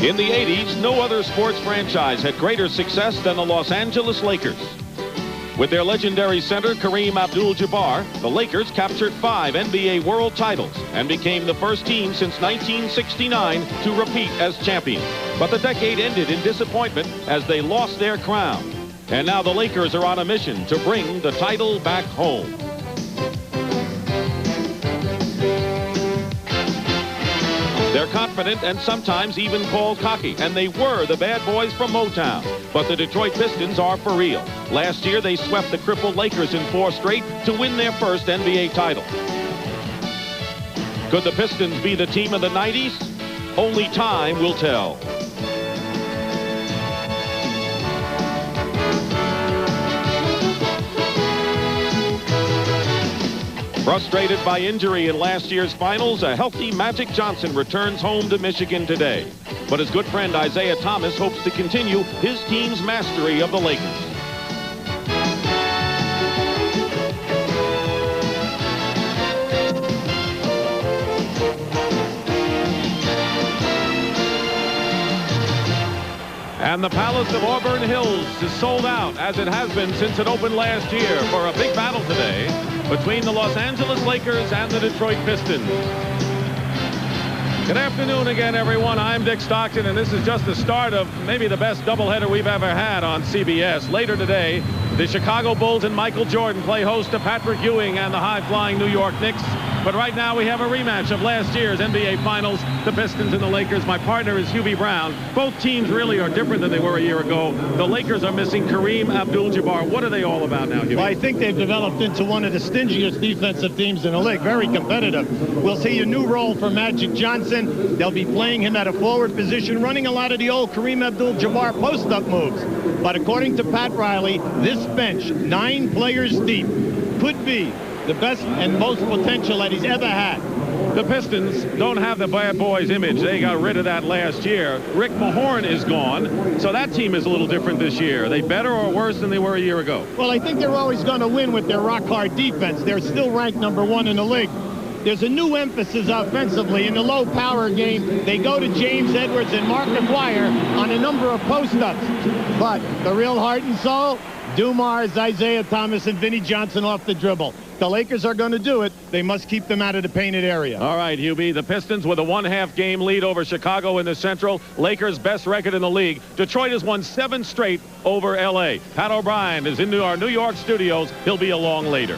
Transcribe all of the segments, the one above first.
In the 80s, no other sports franchise had greater success than the Los Angeles Lakers. With their legendary center, Kareem Abdul-Jabbar, the Lakers captured 5 NBA world titles and became the first team since 1969 to repeat as champions. But the decade ended in disappointment as they lost their crown. And now the Lakers are on a mission to bring the title back home. They're confident and sometimes even called cocky, and they were the bad boys from Motown. But the Detroit Pistons are for real. Last year, they swept the crippled Lakers in 4 straight to win their first NBA title. Could the Pistons be the team of the 90s? Only time will tell. Frustrated by injury in last year's finals, a healthy Magic Johnson returns home to Michigan today. But his good friend Isaiah Thomas hopes to continue his team's mastery of the Lakers. And the Palace of Auburn Hills is sold out, as it has been since it opened last year, for a big battle today between the Los Angeles Lakers and the Detroit Pistons. Good afternoon again, everyone. I'm Dick Stockton, and this is just the start of maybe the best doubleheader we've ever had on CBS. Later today, the Chicago Bulls and Michael Jordan play host to Patrick Ewing and the high-flying New York Knicks. But right now we have a rematch of last year's NBA Finals, the Pistons and the Lakers. My partner is Hubie Brown. Both teams really are different than they were a year ago. The Lakers are missing Kareem Abdul-Jabbar. What are they all about now, Hubie? Well, I think they've developed into one of the stingiest defensive teams in the league. Very competitive. We'll see a new role for Magic Johnson. They'll be playing him at a forward position, running a lot of the old Kareem Abdul-Jabbar post-up moves. But according to Pat Riley, this bench, 9 players deep, could be the best and most potential that he's ever had. The Pistons don't have the bad boys image. They got rid of that last year. Rick Mahorn is gone, so that team is a little different this year. Are they better or worse than they were a year ago? Well, I think they're always going to win with their rock-hard defense. They're still ranked #1 in the league. There's a new emphasis offensively in the low-power game. They go to James Edwards and Mark McGuire on a number of post-ups. But the real heart and soul, Dumars, Isaiah Thomas, and Vinnie Johnson off the dribble. The Lakers are going to do it. They must keep them out of the painted area. All right, Hubie. The Pistons with a 1/2 game lead over Chicago in the Central. Lakers' best record in the league. Detroit has won 7 straight over L.A. Pat O'Brien is in our New York studios. He'll be along later.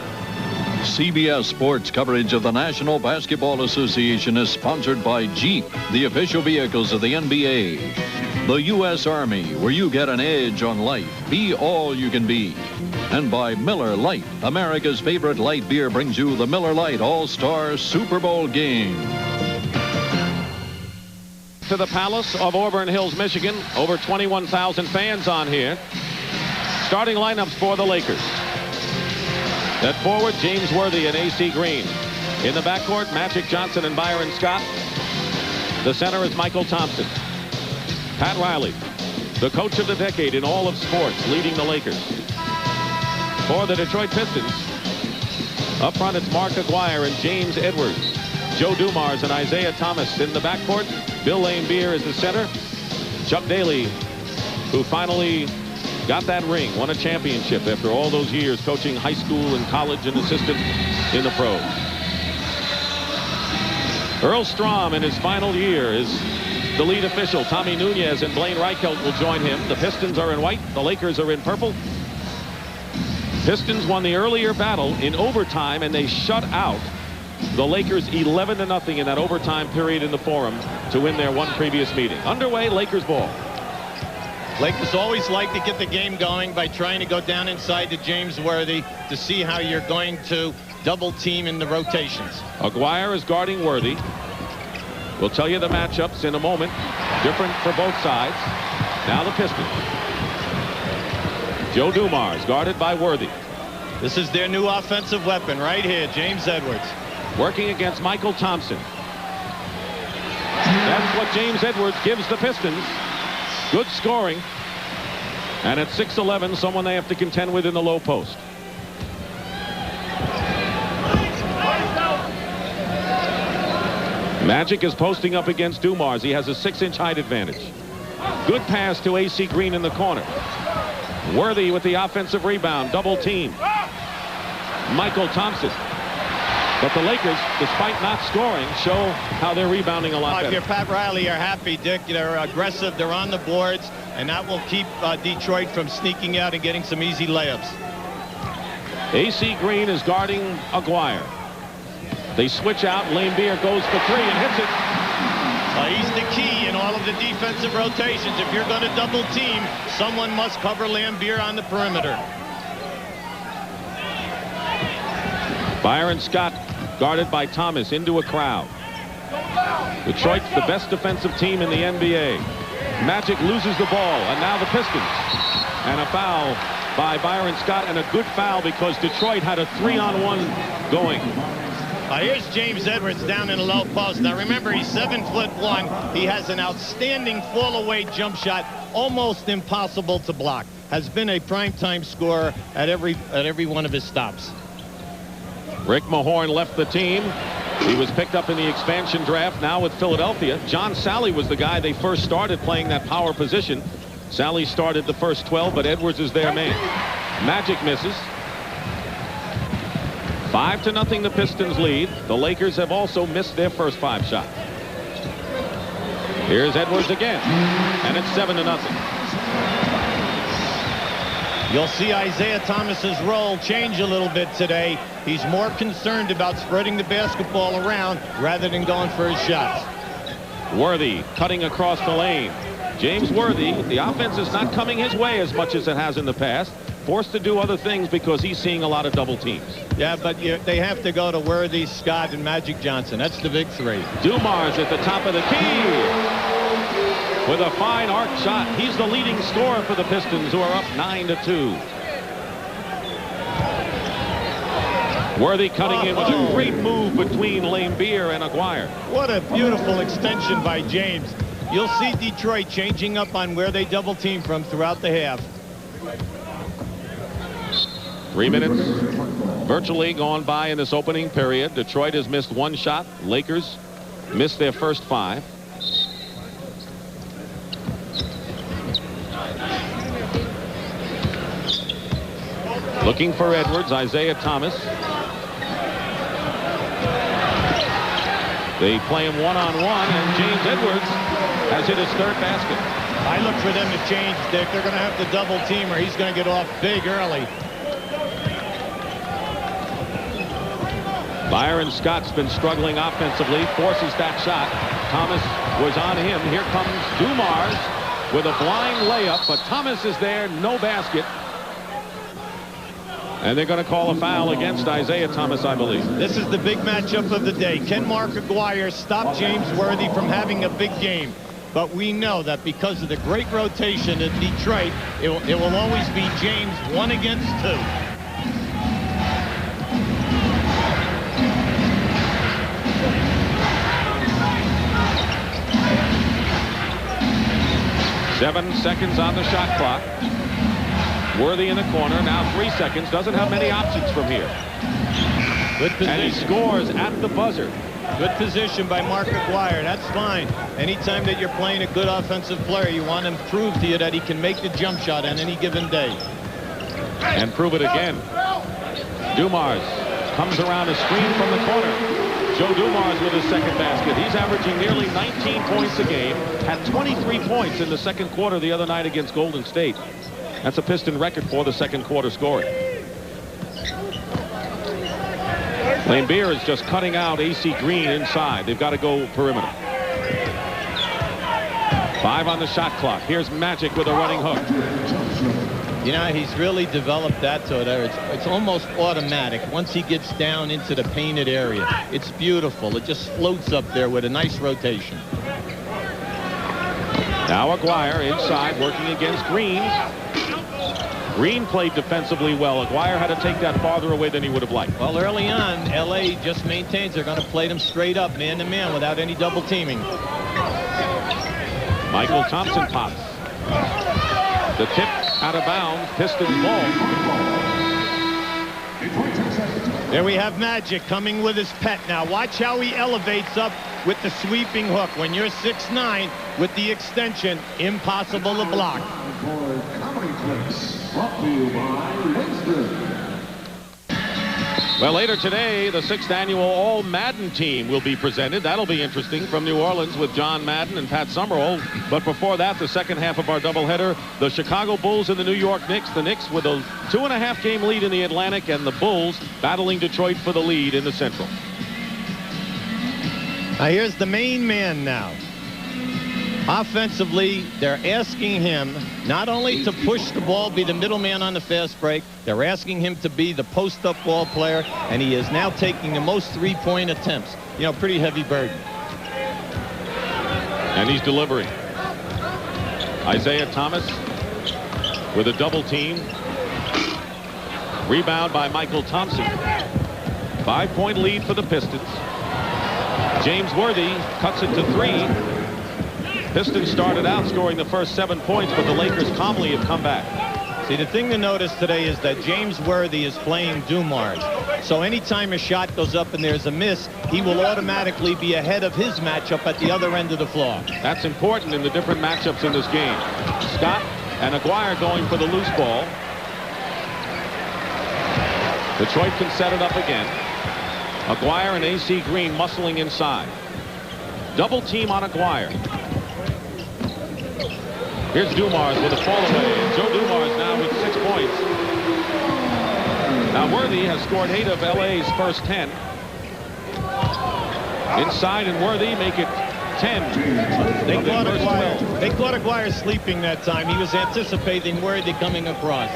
CBS Sports coverage of the National Basketball Association is sponsored by Jeep, the official vehicles of the NBA. The U.S. Army, where you get an edge on life. Be all you can be. And by Miller Lite, America's favorite light beer, brings you the Miller Lite All-Star Super Bowl game. To the Palace of Auburn Hills, Michigan. Over 21,000 fans on here. Starting lineups for the Lakers. At forward, James Worthy and A.C. Green. In the backcourt, Magic Johnson and Byron Scott. The center is Michael Thompson. Pat Riley, the coach of the decade in all of sports, leading the Lakers. For the Detroit Pistons, up front it's Mark McGuire and James Edwards. Joe Dumars and Isaiah Thomas in the backcourt. Bill Laimbeer is the center. Chuck Daly, who finally got that ring, won a championship after all those years coaching high school and college and assistant in the pros. Earl Strom in his final year is the lead official. Tommy Nunez and Blaine Reichelt will join him. The Pistons are in white. The Lakers are in purple. Pistons won the earlier battle in overtime, and they shut out the Lakers 11-0 in that overtime period in the Forum to win their one previous meeting. Underway, Lakers ball. Lakers always like to get the game going by trying to go down inside to James Worthy to see how you're going to double team in the rotations. McGuire is guarding Worthy. We'll tell you the matchups in a moment. Different for both sides. Now the Pistons. Joe Dumars guarded by Worthy. This is their new offensive weapon right here, James Edwards. Working against Michael Thompson. That's what James Edwards gives the Pistons. Good scoring. And at 6'11", someone they have to contend with in the low post. Magic is posting up against Dumars. He has a 6-inch height advantage. Good pass to A.C. Green in the corner. Worthy with the offensive rebound. Double team. Michael Thompson. But the Lakers, despite not scoring, show how they're rebounding a lot better. If you're Pat Riley, you're happy, Dick. They're aggressive. They're on the boards. And that will keep Detroit from sneaking out and getting some easy layups. A.C. Green is guarding Aguirre. They switch out. Laimbeer goes for three and hits it. He's the key in all of the defensive rotations. If you're going to double team, someone must cover Laimbeer on the perimeter. Byron Scott guarded by Thomas into a crowd. Detroit's the best defensive team in the NBA. Magic loses the ball, and now the Pistons. And a foul by Byron Scott, and a good foul because Detroit had a 3-on-1 going. Here's James Edwards down in a low post. Now remember, he's 7'1". He has an outstanding fall-away jump shot, almost impossible to block. Has been a primetime scorer at every one of his stops. Rick Mahorn left the team. He was picked up in the expansion draft, now with Philadelphia. John Sally was the guy they first started playing that power position. Sally started the first 12, but Edwards is their man. Magic misses. 5-0 the Pistons lead. The Lakers have also missed their first 5 shots. Here's Edwards again, and it's 7-0. You'll see Isaiah Thomas's role change a little bit today. He's more concerned about spreading the basketball around rather than going for his shots. Worthy cutting across the lane. James Worthy, the offense is not coming his way as much as it has in the past. Forced to do other things because he's seeing a lot of double teams. Yeah, but they have to go to Worthy, Scott, and Magic Johnson. That's the big three. Dumars at the top of the key with a fine arc shot. He's the leading scorer for the Pistons, who are up 9-2. Worthy cutting in with a great move between Laimbeer and Aguirre. What a beautiful extension by James. You'll see Detroit changing up on where they double team from throughout the half. 3 minutes virtually gone by in this opening period. Detroit has missed 1 shot. Lakers missed their first 5. Looking for Edwards. Isaiah Thomas. They play him one-on-one, and James Edwards has hit his 3rd basket. I look for them to change, Dick. They're going to have to double team, or he's going to get off big early. Byron Scott's been struggling offensively, forces that shot. Thomas was on him. Here comes Dumars with a blind layup, but Thomas is there, no basket. And they're going to call a foul against Isaiah Thomas, I believe. This is the big matchup of the day. Can Mark Aguirre stop James Worthy from having a big game? But we know that because of the great rotation in Detroit, it will always be James 1 against 2. Seven seconds on the shot clock. Worthy in the corner. Now 3 seconds. Doesn't have many options from here. Good position. And he scores at the buzzer. Good position by Mark Aguirre. That's fine. Anytime that you're playing a good offensive player, you want him to prove to you that he can make the jump shot on any given day. And prove it again. Dumars comes around a screen from the corner. Joe Dumars with his 2nd basket. He's averaging nearly 19 points a game. Had 23 points in the 2nd quarter the other night against Golden State. That's a Piston record for the 2nd quarter scoring. Laimbeer is just cutting out A.C. Green inside. They've got to go perimeter. 5 on the shot clock. Here's Magic with a running hook. You know, he's really developed that so that it's almost automatic once he gets down into the painted area. It's beautiful. It just floats up there with a nice rotation. Now Aguirre inside working against Green. Green played defensively well. Aguirre had to take that farther away than he would have liked. Well, early on, L.A. just maintains they're going to play them straight up, man-to-man, without any double teaming. Michael Thompson pops. The tip out of bounds. Pistons ball. There we have Magic coming with his pet now. Watch how he elevates up with the sweeping hook. When you're 6'9", with the extension, impossible to block. Well, later today, the 6th annual All-Madden team will be presented. That'll be interesting, from New Orleans with John Madden and Pat Summerall. But before that, the second half of our doubleheader, the Chicago Bulls and the New York Knicks. The Knicks with a 2.5-game lead in the Atlantic, and the Bulls battling Detroit for the lead in the Central. Now here's the main man now. Offensively, they're asking him not only to push the ball, be the middleman on the fast break, they're asking him to be the post-up ball player, and he is now taking the most three-point attempts. You know, pretty heavy burden. And he's delivering. Isaiah Thomas with a double team. Rebound by Michael Thompson. 5-point lead for the Pistons. James Worthy cuts it to 3. Pistons started out scoring the first 7 points, but the Lakers calmly have come back. See, the thing to notice today is that James Worthy is playing Dumars. So anytime a shot goes up and there's a miss, he will automatically be ahead of his matchup at the other end of the floor. That's important in the different matchups in this game. Scott and Aguirre going for the loose ball. Detroit can set it up again. Aguirre and A.C. Green muscling inside. Double team on Aguirre. Here's Dumars with a fall away. Joe Dumars now with 6 points. Now Worthy has scored 8 of LA's first 10. Inside, and Worthy make it 10. They caught Aguirre sleeping that time. He was anticipating Worthy coming across.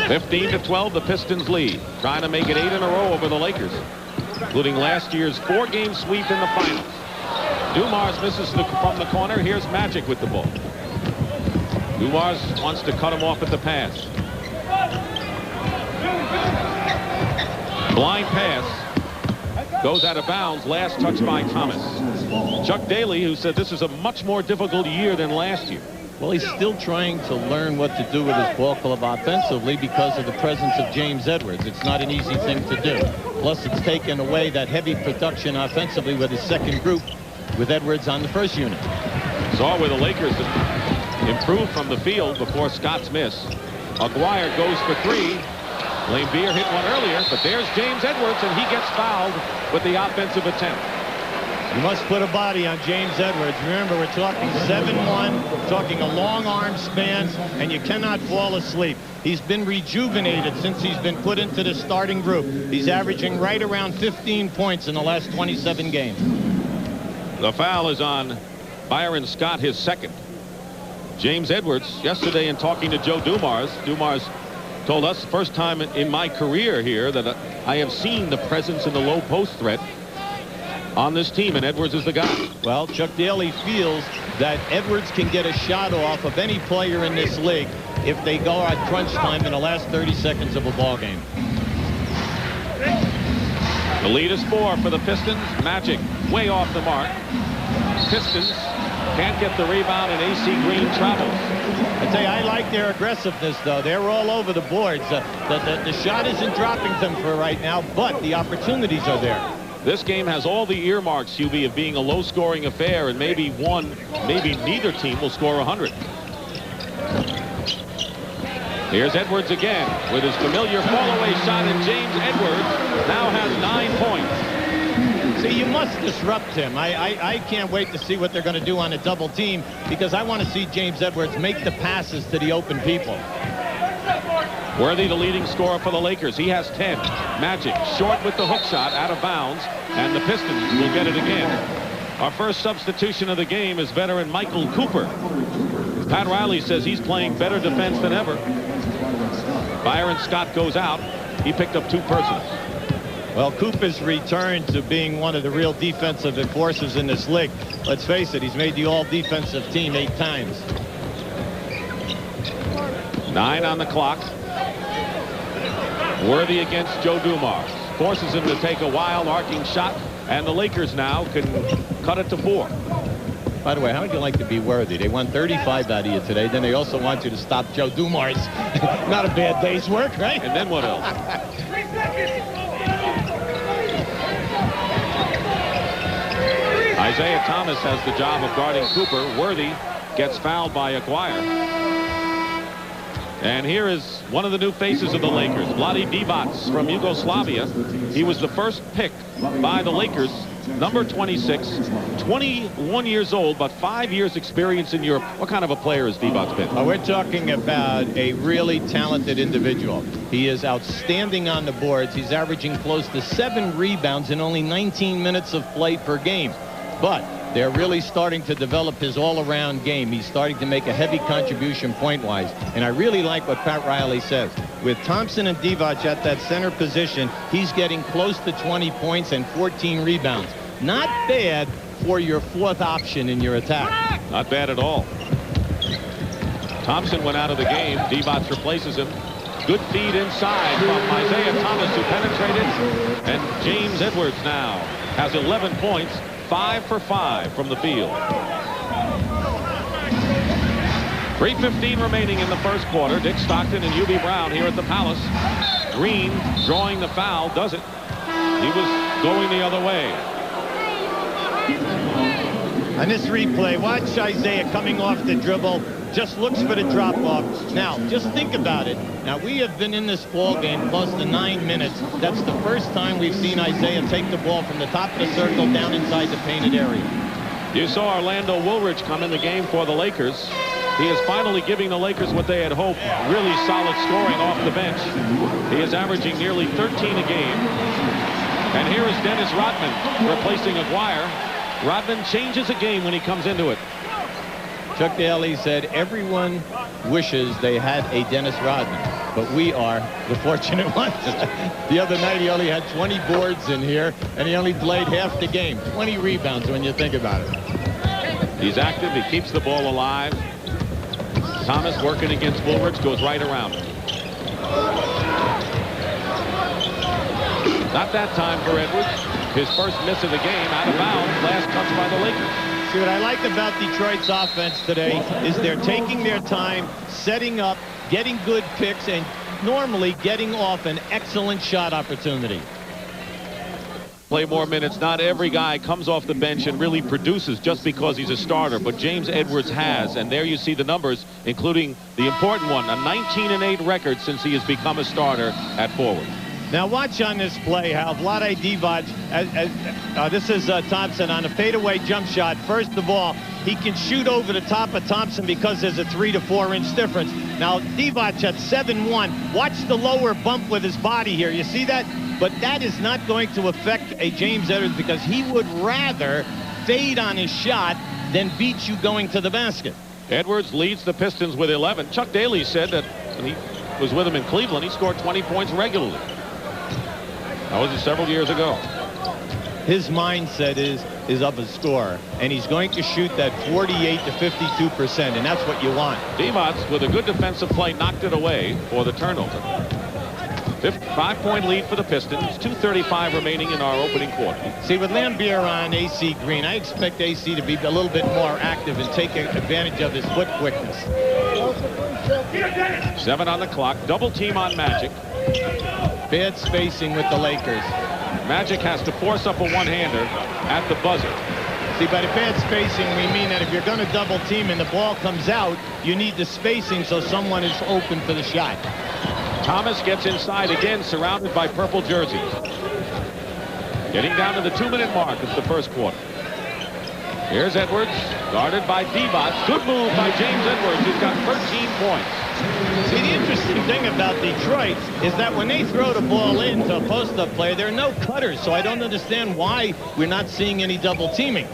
15-12, the Pistons lead. Trying to make it 8 in a row over the Lakers, including last year's 4-game sweep in the finals. Dumars misses from the corner. Here's Magic with the ball. Dumars wants to cut him off at the pass. Blind pass. Goes out of bounds. Last touch by Thomas. Chuck Daly, who said this is a much more difficult year than last year. Well, he's still trying to learn what to do with his ball club offensively because of the presence of James Edwards. It's not an easy thing to do. Plus, it's taken away that heavy production offensively with his second group, with Edwards on the first unit. Saw where the Lakers improved from the field before Scott's miss. Aguirre goes for 3. Lane Beer hit one earlier, but there's James Edwards, and he gets fouled with the offensive attempt. You must put a body on James Edwards. Remember, we're talking 7'1", talking a long arm span, and you cannot fall asleep. He's been rejuvenated since he's been put into the starting group. He's averaging right around 15 points in the last 27 games. The foul is on Byron Scott, his second. James Edwards, yesterday in talking to Joe Dumars, Dumars told us, first time in my career here that I have seen the presence in the low post threat on this team, and Edwards is the guy. Well, Chuck Daly feels that Edwards can get a shot off of any player in this league if they go at crunch time in the last 30 seconds of a ball game. The lead is 4 for the Pistons. Magic way off the mark. Pistons can't get the rebound, and A.C. Green travels. I tell you, I like their aggressiveness, though. They're all over the boards. The shot isn't dropping them for right now, but the opportunities are there. This game has all the earmarks, Hubie, of being a low-scoring affair, and maybe neither team will score 100. Here's Edwards again with his familiar fall-away shot, and James Edwards now has 9 points. See, you must disrupt him. I can't wait to see what they're going to do on a double team, because I want to see James Edwards make the passes to the open people. Worthy, the leading scorer for the Lakers. He has 10. Magic short with the hook shot, out of bounds, and the Pistons will get it again. Our first substitution of the game is veteran Michael Cooper. Pat Riley says he's playing better defense than ever. Byron Scott goes out. He picked up 2 personals. Well, Cooper's returned to being one of the real defensive enforcers in this league. Let's face it, he's made the all-defensive team 8 times. 9 on the clock. Worthy against Joe Dumars. Forces him to take a wild arcing shot, and the Lakers now can cut it to 4. By the way, how would you like to be Worthy? They won 35 out of you today. Then they also want you to stop Joe Dumars. Not a bad day's work, right? And then what else? Isaiah Thomas has the job of guarding Cooper. Worthy gets fouled by Aguirre. And here is one of the new faces of the Lakers, Vlade Divac from Yugoslavia. He was the first pick by the Lakers, number 26, 21 years old, but 5 years experience in Europe. What kind of a player has Divac been? We're talking about a really talented individual. He is outstanding on the boards. He's averaging close to 7 rebounds in only 19 minutes of play per game. But they're really starting to develop his all-around game. He's starting to make a heavy contribution point-wise. And I really like what Pat Riley says. With Thompson and Divac at that center position, he's getting close to 20 points and 14 rebounds. Not bad for your fourth option in your attack. Not bad at all. Thompson went out of the game. Divac replaces him. Good feed inside from Isaiah Thomas, who penetrated. And James Edwards now has 11 points. 5 for 5 from the field. 3:15 remaining in the first quarter. Dick Stockton and Hubie Brown here at the Palace. Green drawing the foul. Does it? He was going the other way. On this replay, watch Isaiah coming off the dribble. Just looks for the drop-off. Now, just think about it. Now, we have been in this ball game close to 9 minutes. That's the first time we've seen Isaiah take the ball from the top of the circle down inside the painted area. You saw Orlando Woolridge come in the game for the Lakers. He is finally giving the Lakers what they had hoped, really solid scoring off the bench. He is averaging nearly 13 a game. And here is Dennis Rodman replacing Aguirre. Rodman changes a game when he comes into it. Chuck Daly said everyone wishes they had a Dennis Rodman, but we are the fortunate ones. The other night he only had 20 boards in here, and he only played half the game. 20 rebounds when you think about it. He's active. He keeps the ball alive. Thomas working against Woolridge, goes right around him. Not that time for Edwards. His first miss of the game, out of bounds. Last touch by the Lakers. See, what I like about Detroit's offense today is they're taking their time, setting up, getting good picks, and normally getting off an excellent shot opportunity. Play more minutes. Not every guy comes off the bench and really produces just because he's a starter, but James Edwards has, and there you see the numbers, including the important one, a 19-8 record since he has become a starter at forward. Now watch on this play how Vlade Divac, this is Thompson on a fadeaway jump shot. First of all, he can shoot over the top of Thompson because there's a 3 to 4 inch difference. Now Divac at 7-1. Watch the lower bump with his body here. You see that? But that is not going to affect a James Edwards because he would rather fade on his shot than beat you going to the basket. Edwards leads the Pistons with 11. Chuck Daly said that when he was with him in Cleveland, he scored 20 points regularly. That was several years ago. His mindset is of a scorer, and he's going to shoot that 48 to 52%, and that's what you want. Divac, with a good defensive play, knocked it away for the turnover. 5-point lead for the Pistons. 2:35 remaining in our opening quarter. See, with Lambier on AC Green, I expect AC to be a little bit more active and take advantage of his foot quickness. 7 on the clock. Double team on Magic. Bad spacing with the Lakers. Magic has to force up a one-hander at the buzzer. See, by the bad spacing, we mean that if you're going to double team and the ball comes out, you need the spacing so someone is open for the shot. Thomas gets inside again, surrounded by purple jerseys. Getting down to the 2-minute mark of the first quarter. Here's Edwards, guarded by Divac. Good move by James Edwards, who's got 13 points. See, the interesting thing about Detroit is that when they throw the ball into a post-up player, there are no cutters, so I don't understand why we're not seeing any double teaming.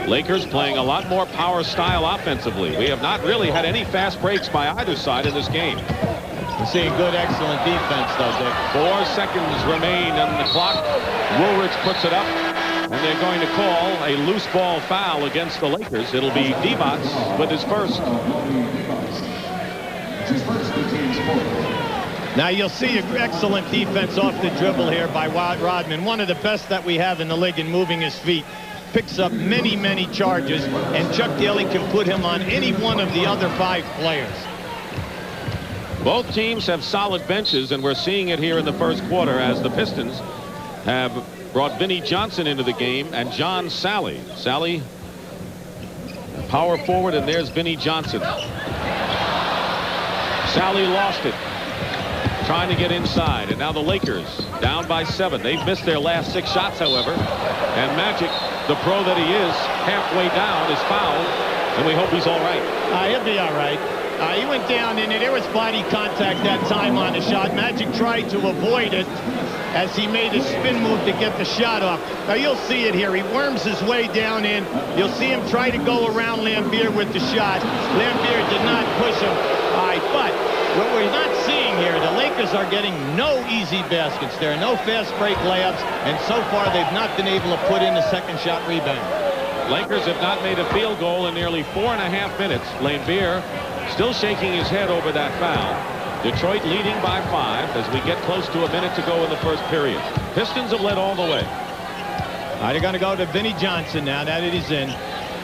Lakers playing a lot more power style offensively. We have not really had any fast breaks by either side in this game. We're seeing good, excellent defense, though, Dick. 4 seconds remain on the clock. Woolridge puts it up, and they're going to call a loose ball foul against the Lakers. It'll be Divac with his first. Now you'll see an excellent defense off the dribble here by Rodman. One of the best that we have in the league in moving his feet. Picks up many, many charges, and Chuck Daly can put him on any one of the other 5 players. Both teams have solid benches, and we're seeing it here in the first quarter as the Pistons have brought Vinnie Johnson into the game and John Sally. Sally, power forward, and there's Vinnie Johnson. Sally lost it, trying to get inside, and now the Lakers down by 7. They've missed their last 6 shots, however, and Magic, the pro that he is, halfway down, is fouled, and we hope he's all right. He'll be all right. He went down in it. There was body contact that time on the shot. Magic tried to avoid it as he made a spin move to get the shot off. Now you'll see it here. He worms his way down in. You'll see him try to go around Lambier with the shot. Lambier did not push him. All right, but what we're not seeing here, the Lakers are getting no easy baskets. There are no fast break layups, and so far they've not been able to put in a second shot rebound. Lakers have not made a field goal in nearly 4.5 minutes. Lambier still shaking his head over that foul. Detroit leading by 5 as we get close to a minute to go in the first period. Pistons have led all the way. They're going to go to Vinnie Johnson now that it is in.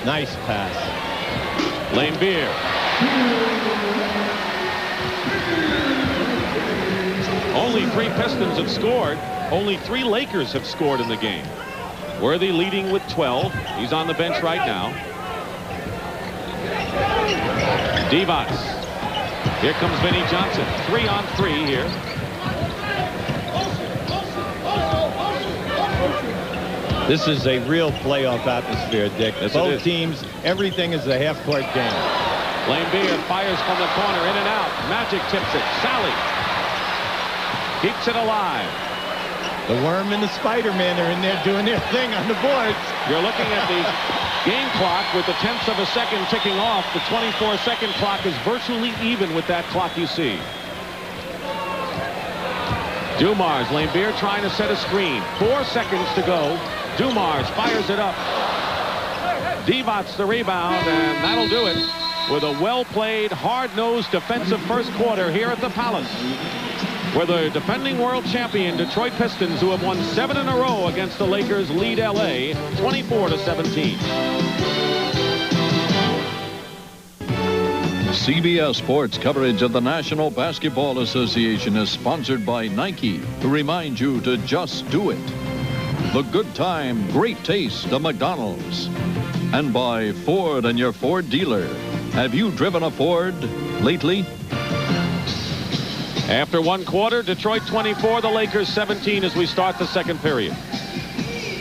Nice pass. Lambier. Only 3 Pistons have scored. Only 3 Lakers have scored in the game. Worthy leading with 12. He's on the bench right now. Divac. Here comes Vinnie Johnson. 3-on-3 here. This is a real playoff atmosphere, Dick. Yes, both teams, everything is a half-court game. Lambier fires from the corner, in and out. Magic tips it. Sally keeps it alive. The Worm and the Spider-Man are in there doing their thing on the boards. You're looking at the game clock with the 10th of a second ticking off. The 24-second clock is virtually even with that clock you see. Dumars, Lambier trying to set a screen. 4 seconds to go. Dumars fires it up. Divac the rebound, and that'll do it with a well-played, hard-nosed defensive first quarter here at the Palace, where the defending world champion Detroit Pistons, who have won 7 in a row against the Lakers, lead LA 24-17. CBS Sports coverage of the National Basketball Association is sponsored by Nike, to remind you to just do it. The good time, great taste of McDonald's. And by Ford and your Ford dealer. Have you driven a Ford lately? After 1 quarter, Detroit 24, the Lakers 17 as we start the second period.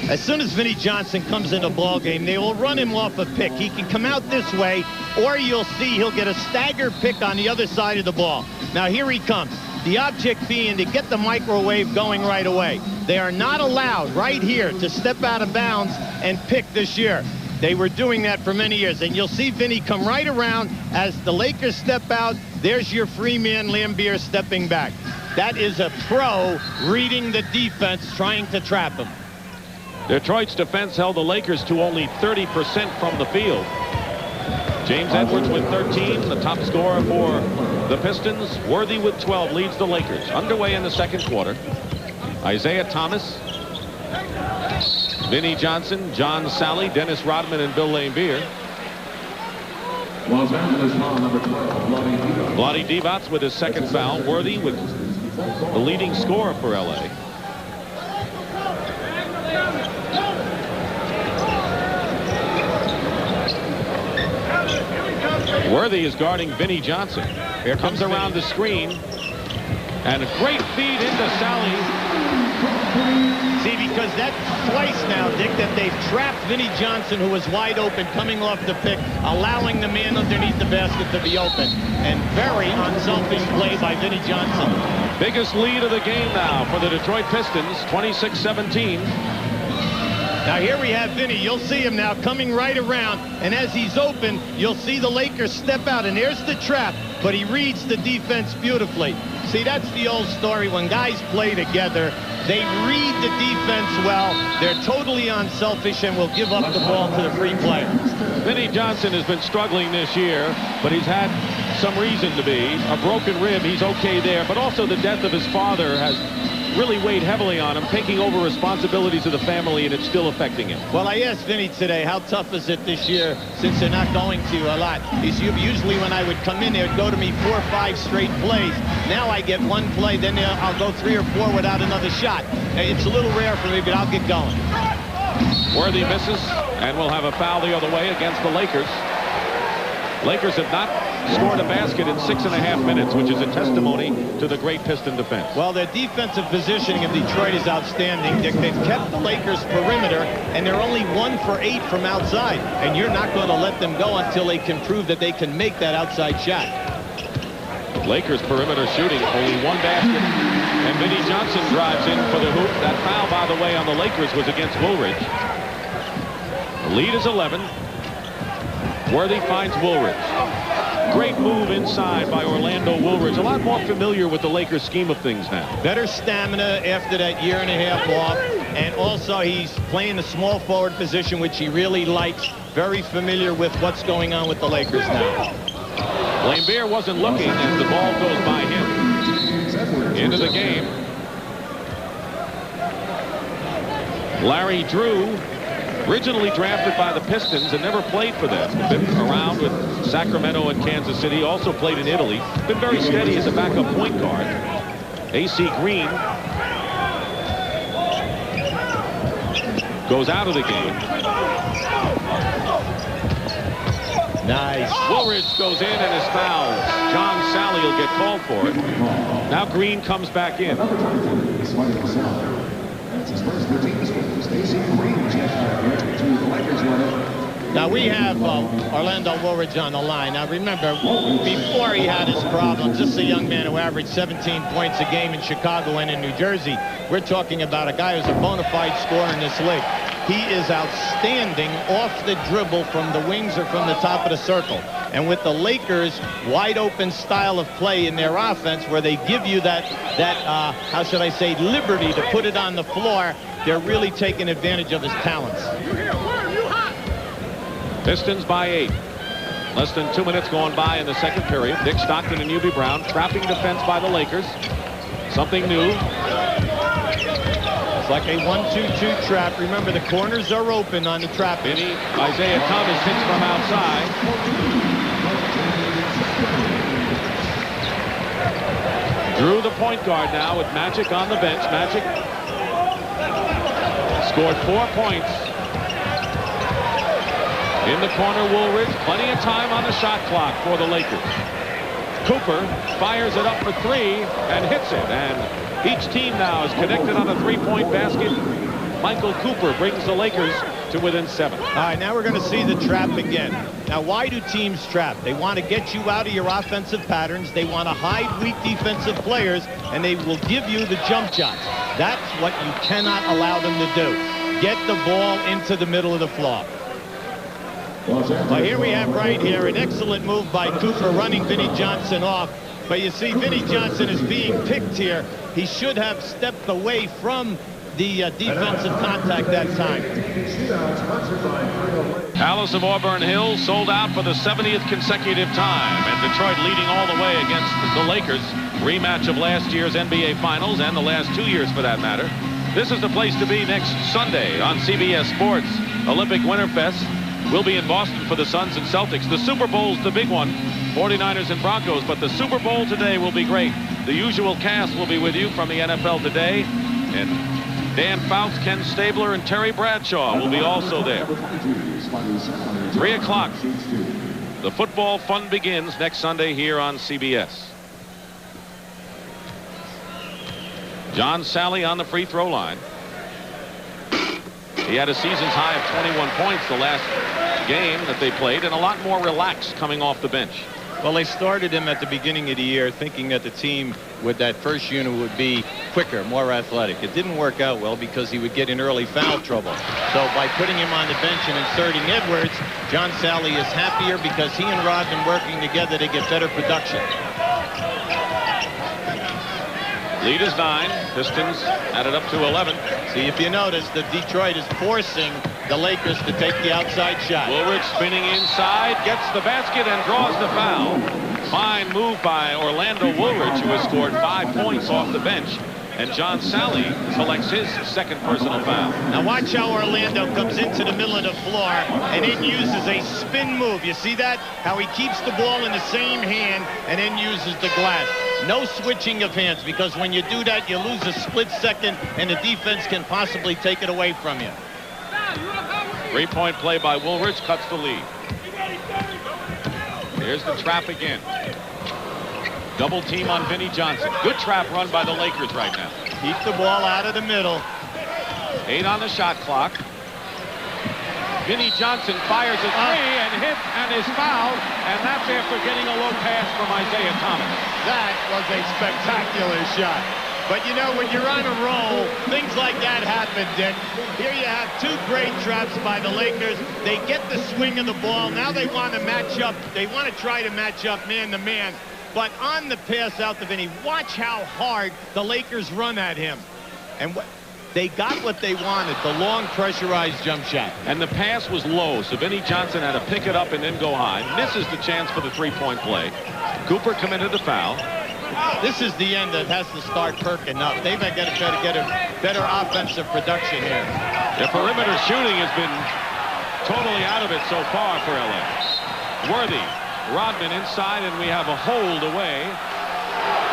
As soon as Vinnie Johnson comes in a ball game, they will run him off a pick. He can come out this way, or you'll see he'll get a stagger pick on the other side of the ball. Now here he comes. The object being to get the microwave going right away. They are not allowed right here to step out of bounds and pick this year. They were doing that for many years, and you'll see Vinnie come right around as the Lakers step out. There's your free man, Lambier, stepping back. That is a pro reading the defense, trying to trap him. Detroit's defense held the Lakers to only 30% from the field. James Edwards with 13, the top scorer for the Pistons. Worthy with 12 leads the Lakers. Underway in the second quarter. Isaiah Thomas, Vinnie Johnson, John Sally, Dennis Rodman, and Bill Lambier. Los Angeles foul number 12, Vlade Divac with his second foul. Worthy with the leading scorer for LA. Worthy is guarding Vinnie Johnson. Here comes around the screen. And a great feed into Sally. See, because that's twice now, Dick, that they've trapped Vinnie Johnson, who was wide open, coming off the pick, allowing the man underneath the basket to be open. And very unselfish play by Vinnie Johnson. Biggest lead of the game now for the Detroit Pistons, 26-17. Now here we have Vinnie. You'll see him now coming right around, and as he's open, you'll see the Lakers step out, and there's the trap, but he reads the defense beautifully. See, that's the old story. When guys play together, they read the defense well. They're totally unselfish and will give up the ball to the free player. Vinnie Johnson has been struggling this year, but he's had some reason to be. A broken rib, he's okay there, but also the death of his father has really weighed heavily on him, taking over responsibilities of the family, and it's still affecting him. Well, I asked Vinny today, how tough is it this year since they're not going to a lot? He's usually when I would come in, they would go to me 4 or 5 straight plays. Now I get 1 play, then I'll go 3 or 4 without another shot. It's a little rare for me, but I'll get going. Worthy misses, and we'll have a foul the other way against the Lakers. Lakers have not scored a basket in 6.5 minutes, which is a testimony to the great Piston defense. Well, their defensive positioning of Detroit is outstanding. They've kept the Lakers perimeter, and they're only 1 for 8 from outside. And you're not going to let them go until they can prove that they can make that outside shot. Lakers perimeter shooting, only 1 basket. And Vinnie Johnson drives in for the hoop. That foul, by the way, on the Lakers was against Woolridge. The lead is 11. Worthy finds Woolridge. Great move inside by Orlando Woolridge. A lot more familiar with the Lakers scheme of things now. Better stamina after that 1.5 years off. And also he's playing the small forward position, which he really likes. Very familiar with what's going on with the Lakers now. Lambeer wasn't looking as the ball goes by him. Into the game. Larry Drew, originally drafted by the Pistons and never played for them. Been around with Sacramento and Kansas City. Also played in Italy. Been very steady as a backup point guard. AC Green goes out of the game. Nice. Woolridge goes in and is fouled. John Sally will get called for it. Now Green comes back in. Now we have Orlando Woolridge on the line. Now remember, before he had his problems, this is a young man who averaged 17 points a game in Chicago and in New Jersey. We're talking about a guy who's a bona fide scorer in this league. He is outstanding off the dribble from the wings or from the top of the circle. And with the Lakers' wide open style of play in their offense, where they give you that how should I say, liberty to put it on the floor, they're really taking advantage of his talents. Pistons by 8. Less than 2 minutes going by in the second period. Dick Stockton and Hubie Brown trapping defense by the Lakers. Something new. It's like a 1-2-2 trap. Remember, the corners are open on the trap. Isaiah Thomas hits from outside. Drew, the point guard now with Magic on the bench. Magic scored 4 points. In the corner, Woolridge. Plenty of time on the shot clock for the Lakers. Cooper fires it up for 3 and hits it. And each team now is connected on a 3-point basket. Michael Cooper brings the Lakers to within 7. All right, now we're going to see the trap again. Now, why do teams trap? They want to get you out of your offensive patterns. They want to hide weak defensive players, and they will give you the jump shots. That's what you cannot allow them to do. Get the ball into the middle of the floor. Well, here we have right here an excellent move by Cooper running Vinnie Johnson off. But you see, Vinnie Johnson is being picked here. He should have stepped away from the defensive contact that time. Palace of Auburn Hills sold out for the 70th consecutive time, and Detroit leading all the way against the Lakers. Rematch of last year's NBA Finals and the last 2 years for that matter. This is the place to be next Sunday on CBS Sports. Olympic Winterfest will be in Boston for the Suns and Celtics. The Super Bowl's the big one, 49ers and Broncos, but the Super Bowl today will be great. The usual cast will be with you from the NFL Today, and Dan Fouts, Ken Stabler, and Terry Bradshaw will be also there. 3 o'clock. The football fun begins next Sunday here on CBS. John Sally on the free throw line. He had a season's high of 21 points the last game that they played, and a lot more relaxed coming off the bench. Well, they started him at the beginning of the year thinking that the team with that first unit would be quicker, more athletic. It didn't work out well because he would get in early foul trouble. So by putting him on the bench and inserting Edwards, John Sally is happier because he and Rodman working together to get better production. Lead is 9. Pistons added up to 11. See, if you notice, that Detroit is forcing the Lakers to take the outside shot. Woolridge spinning inside, gets the basket and draws the foul. Fine move by Orlando Woolridge, who has scored 5 points off the bench. And John Sally collects his second personal foul. Now watch how Orlando comes into the middle of the floor and then uses a spin move. You see that? How he keeps the ball in the same hand and then uses the glass. No switching of hands, because when you do that, you lose a split second and the defense can possibly take it away from you. 3-point play by Woolridge cuts the lead. Here's the trap again. Double team on Vinnie Johnson. Good trap run by the Lakers right now. Keep the ball out of the middle. 8 on the shot clock. Vinnie Johnson fires a three and hits and is fouled, and that's after getting a low pass from Isaiah Thomas. That was a spectacular shot. But you know, when you're on a roll, things like that happen, Dick. Here you have 2 great traps by the Lakers. They get the swing of the ball. Now they want to match up. They want to try to match up man to man. But on the pass out to Vinny, watch how hard the Lakers run at him. And they got what they wanted, the long pressurized jump shot. And the pass was low, so Vinnie Johnson had to pick it up and then go high. Misses the chance for the 3-point play. Cooper committed the foul. This is the end that has to start perking up. They've got to try to get a better offensive production here. The perimeter shooting has been totally out of it so far for LA. Worthy. Rodman inside, and we have a hold away.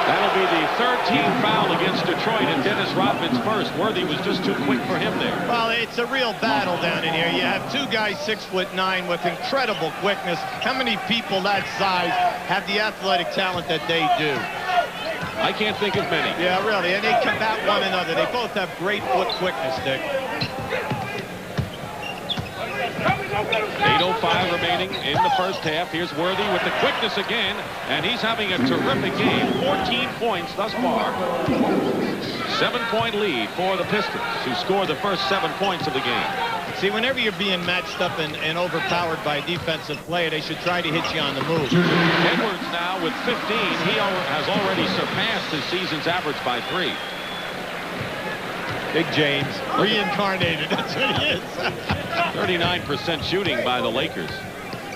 That'll be the 13th foul against Detroit, and Dennis Rodman's first. Worthy was just too quick for him there. Well, it's a real battle down in here. You have 2 guys 6'9" with incredible quickness. How many people that size have the athletic talent that they do? I can't think of many. Yeah, really, and they combat one another. They both have great foot quickness, Dick. 8:05 remaining in the first half. Here's Worthy with the quickness again, and he's having a terrific game. 14 points thus far. 7-point lead for the Pistons, who scored the first 7 points of the game. See, whenever you're being matched up and overpowered by a defensive player, they should try to hit you on the move. Edwards now with 15. He has already surpassed his season's average by 3. Big James, reincarnated. That's what he is. 39% shooting by the Lakers.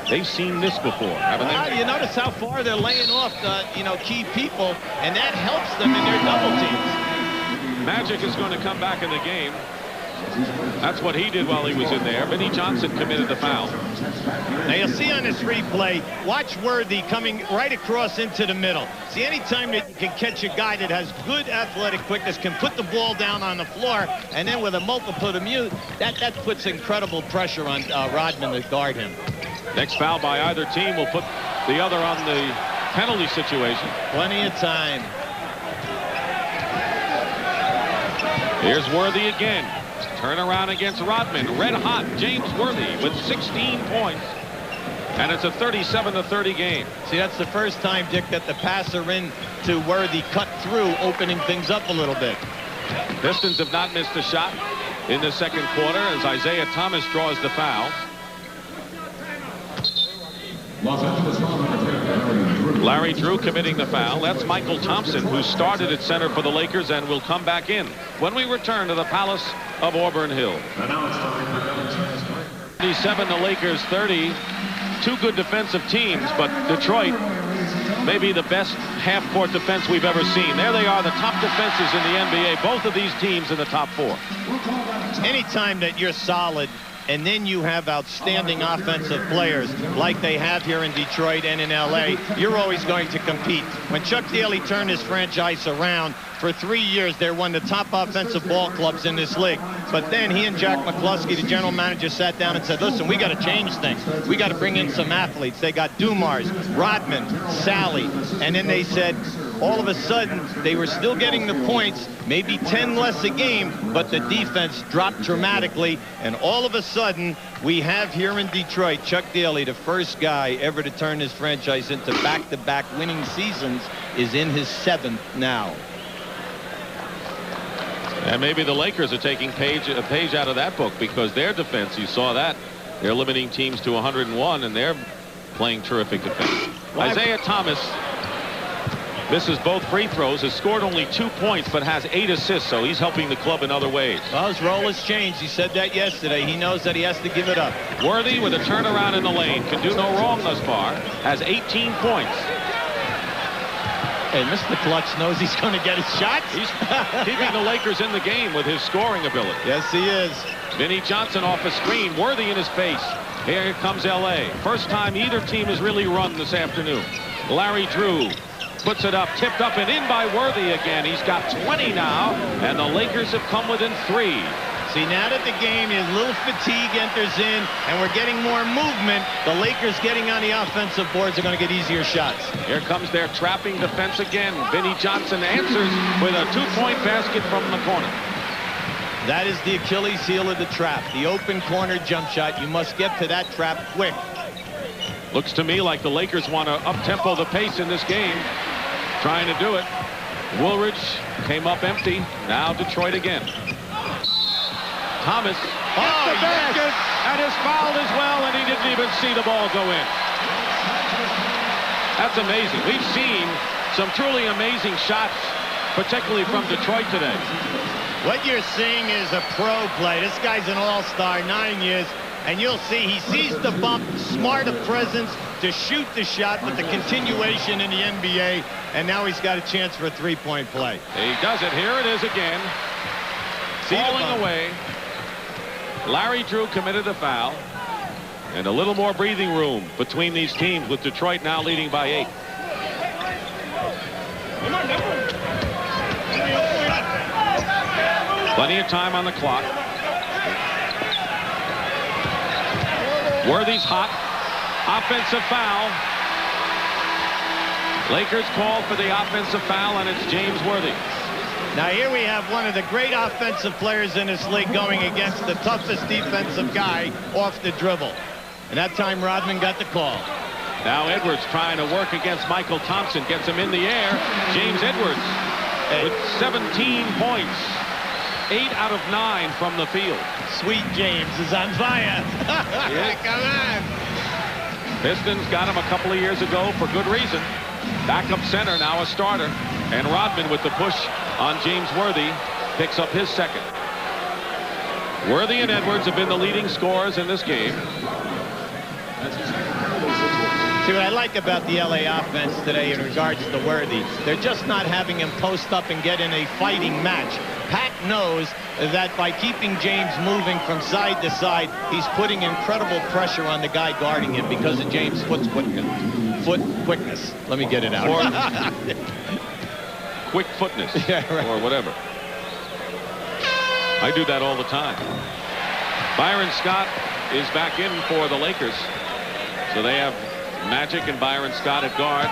They've seen this before, haven't they? You notice how far they're laying off the, key people, and that helps them in their double teams. Magic is going to come back in the game. That's what he did while he was in there. Vinnie Johnson committed the foul. Now you'll see on this replay, watch Worthy coming right across into the middle. See, anytime that you can catch a guy that has good athletic quickness, can put the ball down on the floor, and then with a multiple to mute, that puts incredible pressure on Rodman to guard him. Next foul by either team will put the other on the penalty situation. Plenty of time. Here's Worthy again. Turnaround against Rodman. Red hot. James Worthy with 16 points. And it's a 37-30 game. See, that's the first time, Dick, that the passer in to Worthy cut through, opening things up a little bit. Pistons have not missed a shot in the second quarter as Isaiah Thomas draws the foul. Larry Drew committing the foul. That's Michael Thompson, who started at center for the Lakers and will come back in when we return to the Palace of Auburn Hills. 37, the Lakers 30. 2 good defensive teams, but Detroit may be the best half-court defense we've ever seen. There they are, the top defenses in the NBA. Both of these teams in the top 4. Anytime that you're solid, and then you have outstanding offensive players like they have here in Detroit and in LA, you're always going to compete. When Chuck Daly turned his franchise around, for 3 years, they're one of the top offensive ball clubs in this league. But then he and Jack McCluskey, the general manager, sat down and said, listen, we got to change things. We got to bring in some athletes. They got Dumars, Rodman, Sally. And then they said, all of a sudden, they were still getting the points, maybe 10 less a game, but the defense dropped dramatically. And all of a sudden, we have here in Detroit, Chuck Daly, the first guy ever to turn his franchise into back-to-back winning seasons, is in his 7th now. And maybe the Lakers are taking a page out of that book, because their defense, you saw that. They're limiting teams to 101, and they're playing terrific defense. Isaiah Thomas misses both free throws, has scored only 2 points, but has 8 assists, so he's helping the club in other ways. Well, his role has changed. He said that yesterday. He knows that he has to give it up. Worthy with a turnaround in the lane. Can do no wrong thus far. Has 18 points. Hey, Mr. Clutch knows he's going to get his shots. He's keeping the Lakers in the game with his scoring ability. Yes, he is. Vinnie Johnson off a screen. Worthy in his face. Here comes L.A. First time either team has really run this afternoon. Larry Drew puts it up, tipped up and in by Worthy again. He's got 20 now, and the Lakers have come within 3. See, now that the game is, a little fatigue enters in, and we're getting more movement, the Lakers getting on the offensive boards are going to get easier shots. Here comes their trapping defense again. Vinnie Johnson answers with a 2-point basket from the corner. That is the Achilles heel of the trap. The open corner jump shot. You must get to that trap quick. Looks to me like the Lakers want to up-tempo the pace in this game. Trying to do it. Woolridge came up empty. Now Detroit again. Thomas hits the basket and is fouled as well, and he didn't even see the ball go in. That's amazing. We've seen some truly amazing shots, particularly from Detroit today. What you're seeing is a pro play. This guy's an all-star, 9 years, and you'll see he sees the bump, smart of presence to shoot the shot with the continuation in the NBA, and now he's got a chance for a three-point play. He does it. Here it is again. Falling away. Larry Drew committed a foul, and a little more breathing room between these teams, with Detroit now leading by 8. Plenty of time on the clock. Worthy's hot. Offensive foul. Lakers call for the offensive foul, and it's James Worthy. Now here we have one of the great offensive players in this league going against the toughest defensive guy off the dribble. And that time Rodman got the call. Now Edwards trying to work against Michael Thompson. Gets him in the air. James Edwards with 17 points. 8 out of 9 from the field. Sweet James is on fire. Yes. Come on. Pistons got him a couple of years ago for good reason. Backup center, now a starter. And Rodman with the push on James Worthy picks up his second. Worthy and Edwards have been the leading scorers in this game. See, what I like about the LA offense today in regards to Worthy, they're just not having him post up and get in a fighting match. Pat knows that by keeping James moving from side to side, he's putting incredible pressure on the guy guarding him because of James' foot quickness. Let me get it out. Or quick footness, yeah, right. Or whatever. I do that all the time. Byron Scott is back in for the Lakers. So they have Magic and Byron Scott at guard.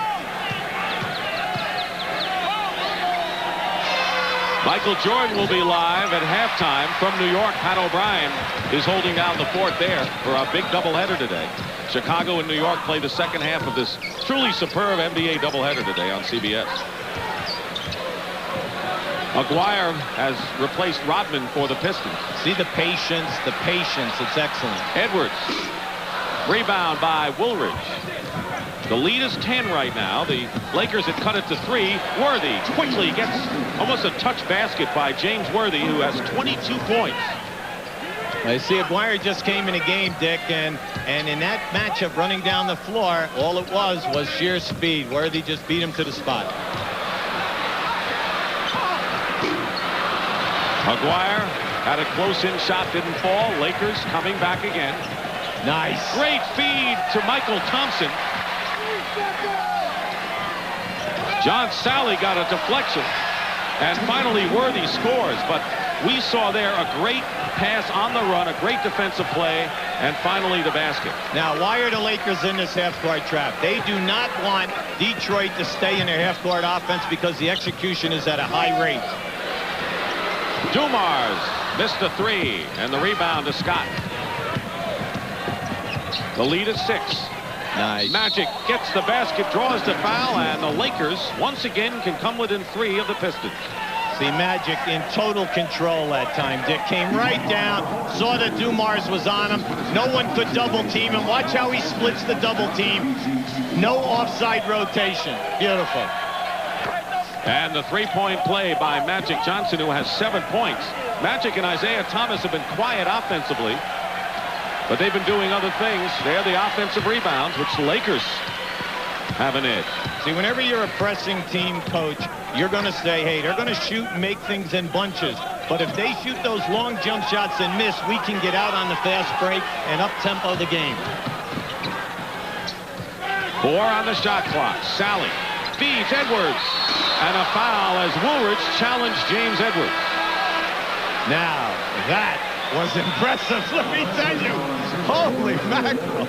Michael Jordan will be live at halftime from New York. Pat O'Brien is holding down the fort there for a big doubleheader today. Chicago and New York play the second half of this truly superb NBA doubleheader today on CBS. Maguire has replaced Rodman for the Pistons. See the patience, it's excellent. Edwards, rebound by Woolridge. The lead is 10 right now. The Lakers had cut it to 3. Worthy quickly gets almost a touch basket by James Worthy, who has 22 points. I see Aguirre just came in a game, Dick, and in that matchup running down the floor, all it was sheer speed. Worthy just beat him to the spot. Maguire had a close-in shot, didn't fall. Lakers coming back again. Nice. Great feed to Michael Thompson. John Sally got a deflection, and finally Worthy scores. But we saw there a great pass on the run, a great defensive play, and finally the basket. Now, why are the Lakers in this half-court trap? They do not want Detroit to stay in their half-court offense because the execution is at a high rate. Dumars missed a 3, and the rebound to Scott. The lead is 6. Nice. Magic gets the basket, draws the foul, and the Lakers once again can come within 3 of the Pistons. See, Magic in total control that time, Dick. Came right down, saw that Dumars was on him. No one could double team him. Watch how he splits the double team. No offside rotation. Beautiful. And the three-point play by Magic Johnson, who has 7 points. Magic and Isaiah Thomas have been quiet offensively, but they've been doing other things. They're the offensive rebounds, which the Lakers have an edge. See, whenever you're a pressing team coach, you're going to say, hey, they're going to shoot and make things in bunches. But if they shoot those long jump shots and miss, we can get out on the fast break and up-tempo the game. 4 on the shot clock. Sally feeds Edwards. And a foul as Woolridge challenged James Edwards. Now, that was impressive, let me tell you. Holy mackerel.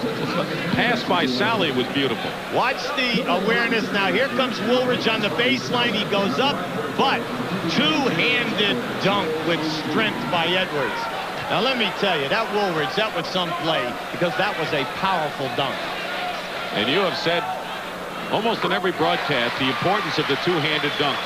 Pass by Sally was beautiful. Watch the awareness now. Here comes Woolridge on the baseline. He goes up, but two-handed dunk with strength by Edwards. Now, let me tell you, that Woolridge, that was some play, because that was a powerful dunk. And you have said almost in every broadcast the importance of the two-handed dunk.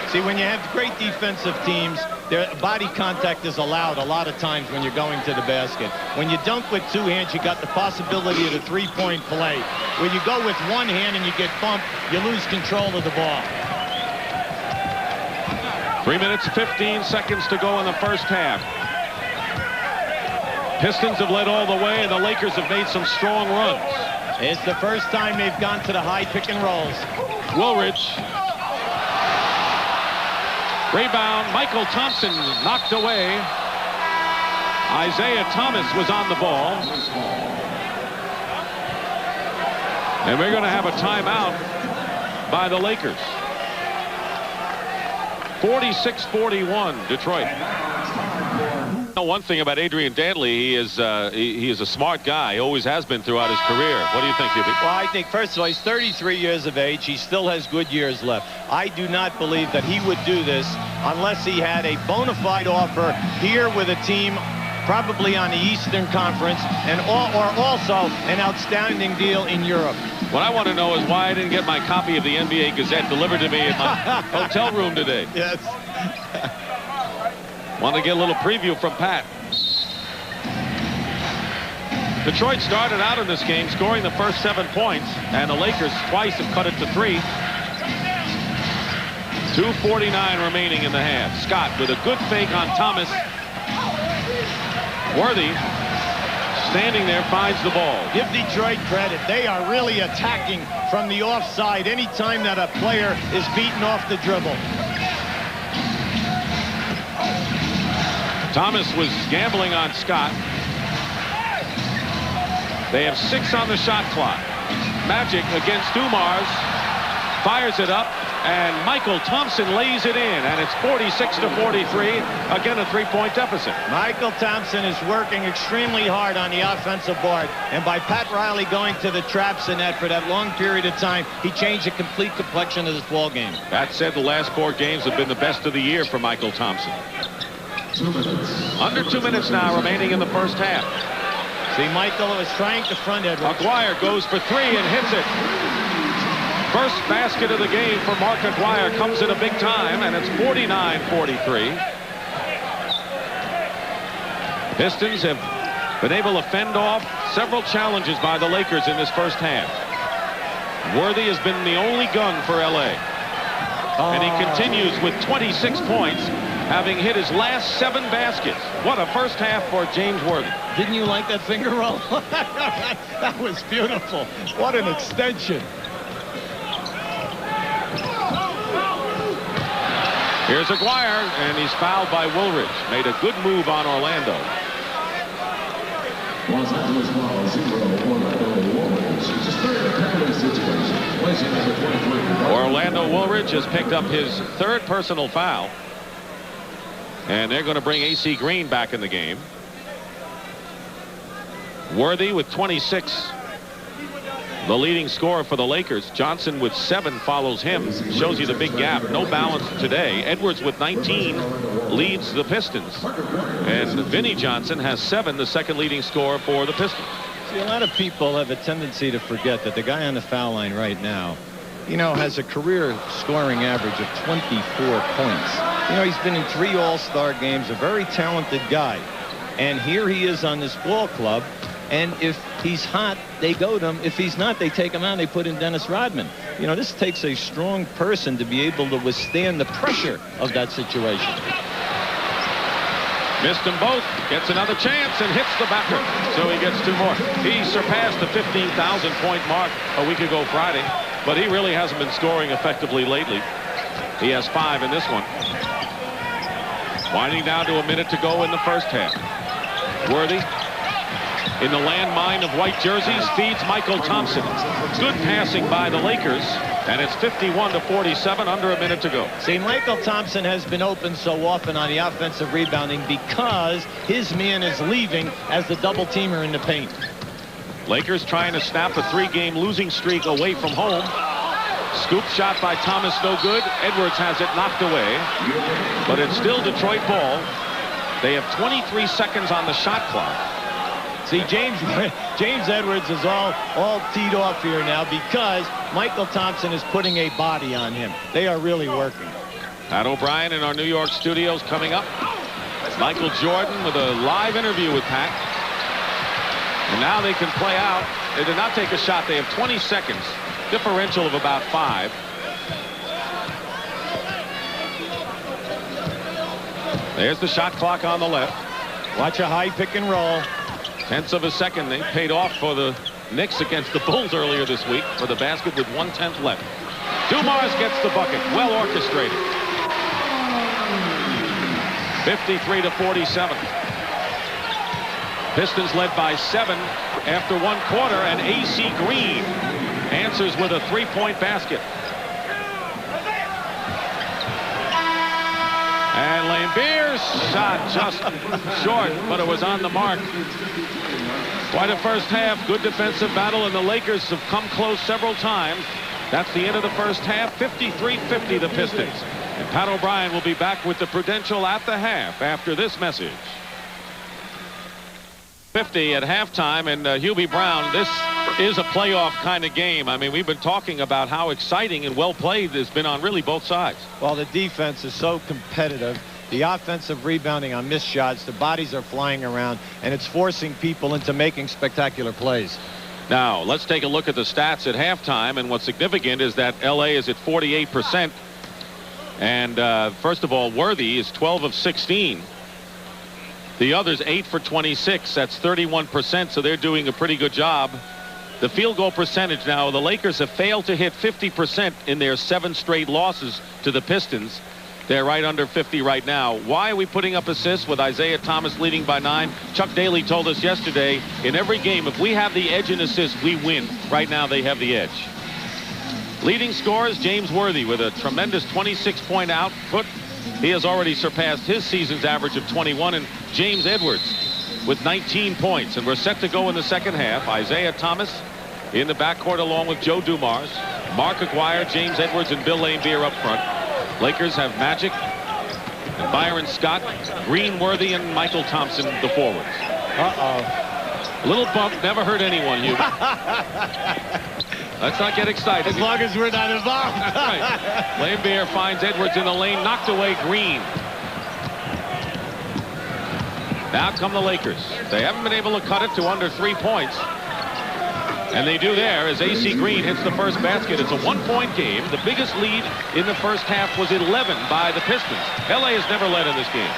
See, when you have great defensive teams, their body contact is allowed a lot of times when you're going to the basket. When you dunk with two hands, you got the possibility of the three-point play. When you go with one hand and you get bumped, you lose control of the ball. 3 minutes, 15 seconds to go in the first half. Pistons have led all the way, and the Lakers have made some strong runs. It's the first time they've gone to the high pick and rolls. Woolridge. Rebound. Michael Thompson knocked away. Isaiah Thomas was on the ball. And we're going to have a timeout by the Lakers. 46-41, Detroit. One thing about Adrian Dantley, he is a smart guy. He always has been throughout his career. What do you think, Hubie? Well, I think, first of all, he's 33 years of age. He still has good years left. I do not believe that he would do this unless he had a bona fide offer here with a team probably on the Eastern Conference or also an outstanding deal in Europe. What I want to know is why I didn't get my copy of the NBA Gazette delivered to me in my hotel room today. Yes. Want to get a little preview from Pat. Detroit started out in this game scoring the first 7 points, and the Lakers twice have cut it to 3. 2:49 remaining in the half. Scott with a good fake on Thomas. Worthy standing there finds the ball. Give Detroit credit. They are really attacking from the offside anytime that a player is beaten off the dribble. Thomas was gambling on Scott. They have 6 on the shot clock. Magic against Dumars. Fires it up, and Michael Thompson lays it in, and it's 46-43. Again, a 3-point deficit. Michael Thompson is working extremely hard on the offensive board, and by Pat Riley going to the traps in that for that long period of time, he changed the complete complexion of this ball game. That said, the last 4 games have been the best of the year for Michael Thompson. 2 minutes. Under 2 minutes now remaining in the first half. See, Michael was trying to front Edwards. Aguirre goes for 3 and hits it. First basket of the game for Mark Aguirre comes at a big time, and it's 49-43. Pistons have been able to fend off several challenges by the Lakers in this first half. Worthy has been the only gun for LA. And he continues with 26 points, having hit his last 7 baskets. What a first half for James Worthy. Didn't you like that finger roll? That was beautiful. What an extension. Here's Aguirre, and he's fouled by Woolridge. Made a good move on Orlando. Los Angeles foul 0, Orlando Woolridge. It's a straight penalty situation. Placing number 23. Orlando Woolridge has picked up his 3rd personal foul. And they're going to bring AC Green back in the game. Worthy with 26. The leading scorer for the Lakers. Johnson with 7 follows him. Shows you the big gap. No balance today. Edwards with 19 leads the Pistons. And Vinnie Johnson has 7, the second leading scorer for the Pistons. See, a lot of people have a tendency to forget that the guy on the foul line right now, you know, has a career scoring average of 24 points. You know, he's been in 3 All-Star games, a very talented guy. And here he is on this ball club. And if he's hot, they go to him. If he's not, they take him out and they put in Dennis Rodman. You know, this takes a strong person to be able to withstand the pressure of that situation. Missed them both. Gets another chance and hits the backer. So he gets 2 more. He surpassed the 15,000 point mark a week ago Friday, but he really hasn't been scoring effectively lately. He has 5 in this one. Winding down to a minute to go in the first half. Worthy in the landmine of white jerseys feeds Michael Thompson. Good passing by the Lakers, and it's 51-47, under a minute to go. See, Michael Thompson has been open so often on the offensive rebounding because his man is leaving as the double teamer in the paint. Lakers trying to snap a 3-game losing streak away from home. Scoop shot by Thomas, no good. Edwards has it knocked away, but it's still Detroit ball. They have 23 seconds on the shot clock. See, James Edwards is all teed off here now because Michael Thompson is putting a body on him. They are really working. Pat O'Brien in our New York studios coming up. Michael Jordan with a live interview with Pat. And now they can play out. They did not take a shot. They have 20 seconds. Differential of about 5. There's the shot clock on the left. Watch a high pick and roll. Tenths of a second. They paid off for the Knicks against the Bulls earlier this week for the basket with 1/10 left. Dumars gets the bucket. Well orchestrated. 53-47. Pistons led by 7 after 1 quarter, and A.C. Green answers with a 3-point basket. And Lambier's shot just short, but it was on the mark. Quite a first half. Good defensive battle, and the Lakers have come close several times. That's the end of the first half. 53-50 the Pistons. And Pat O'Brien will be back with the Prudential at the half after this message. 50 at halftime, and Hubie Brown, this is a playoff kind of game. I mean, we've been talking about how exciting and well played it's been on really both sides. Well, the defense is so competitive. The offensive rebounding on missed shots, the bodies are flying around, and it's forcing people into making spectacular plays. Now, let's take a look at the stats at halftime, and what's significant is that L.A. is at 48%. And first of all, Worthy is 12 of 16. The others 8 for 26. That's 31%, so they're doing a pretty good job. The field goal percentage now, the Lakers have failed to hit 50% in their 7 straight losses to the Pistons. They're right under 50 right now. Why are we putting up assists with Isaiah Thomas leading by 9? Chuck Daly told us yesterday, in every game, if we have the edge in assists, we win. Right now, they have the edge. Leading scorers, James Worthy with a tremendous 26-point output. He has already surpassed his season's average of 21, and James Edwards with 19 points. And we're set to go in the second half. Isaiah Thomas in the backcourt along with Joe Dumars, Mark Aguirre, James Edwards, and Bill Laimbeer up front. Lakers have Magic and Byron Scott, Green, Worthy, and Michael Thompson, the forwards. A little bump never hurt anyone, Hugh. Let's not get excited. As long as we're not involved. Right. Laimbeer finds Edwards in the lane, knocked away Green. Now come the Lakers. They haven't been able to cut it to under 3 points. And they do there as A.C. Green hits the first basket. It's a 1-point game. The biggest lead in the first half was 11 by the Pistons. L.A. has never led in this game.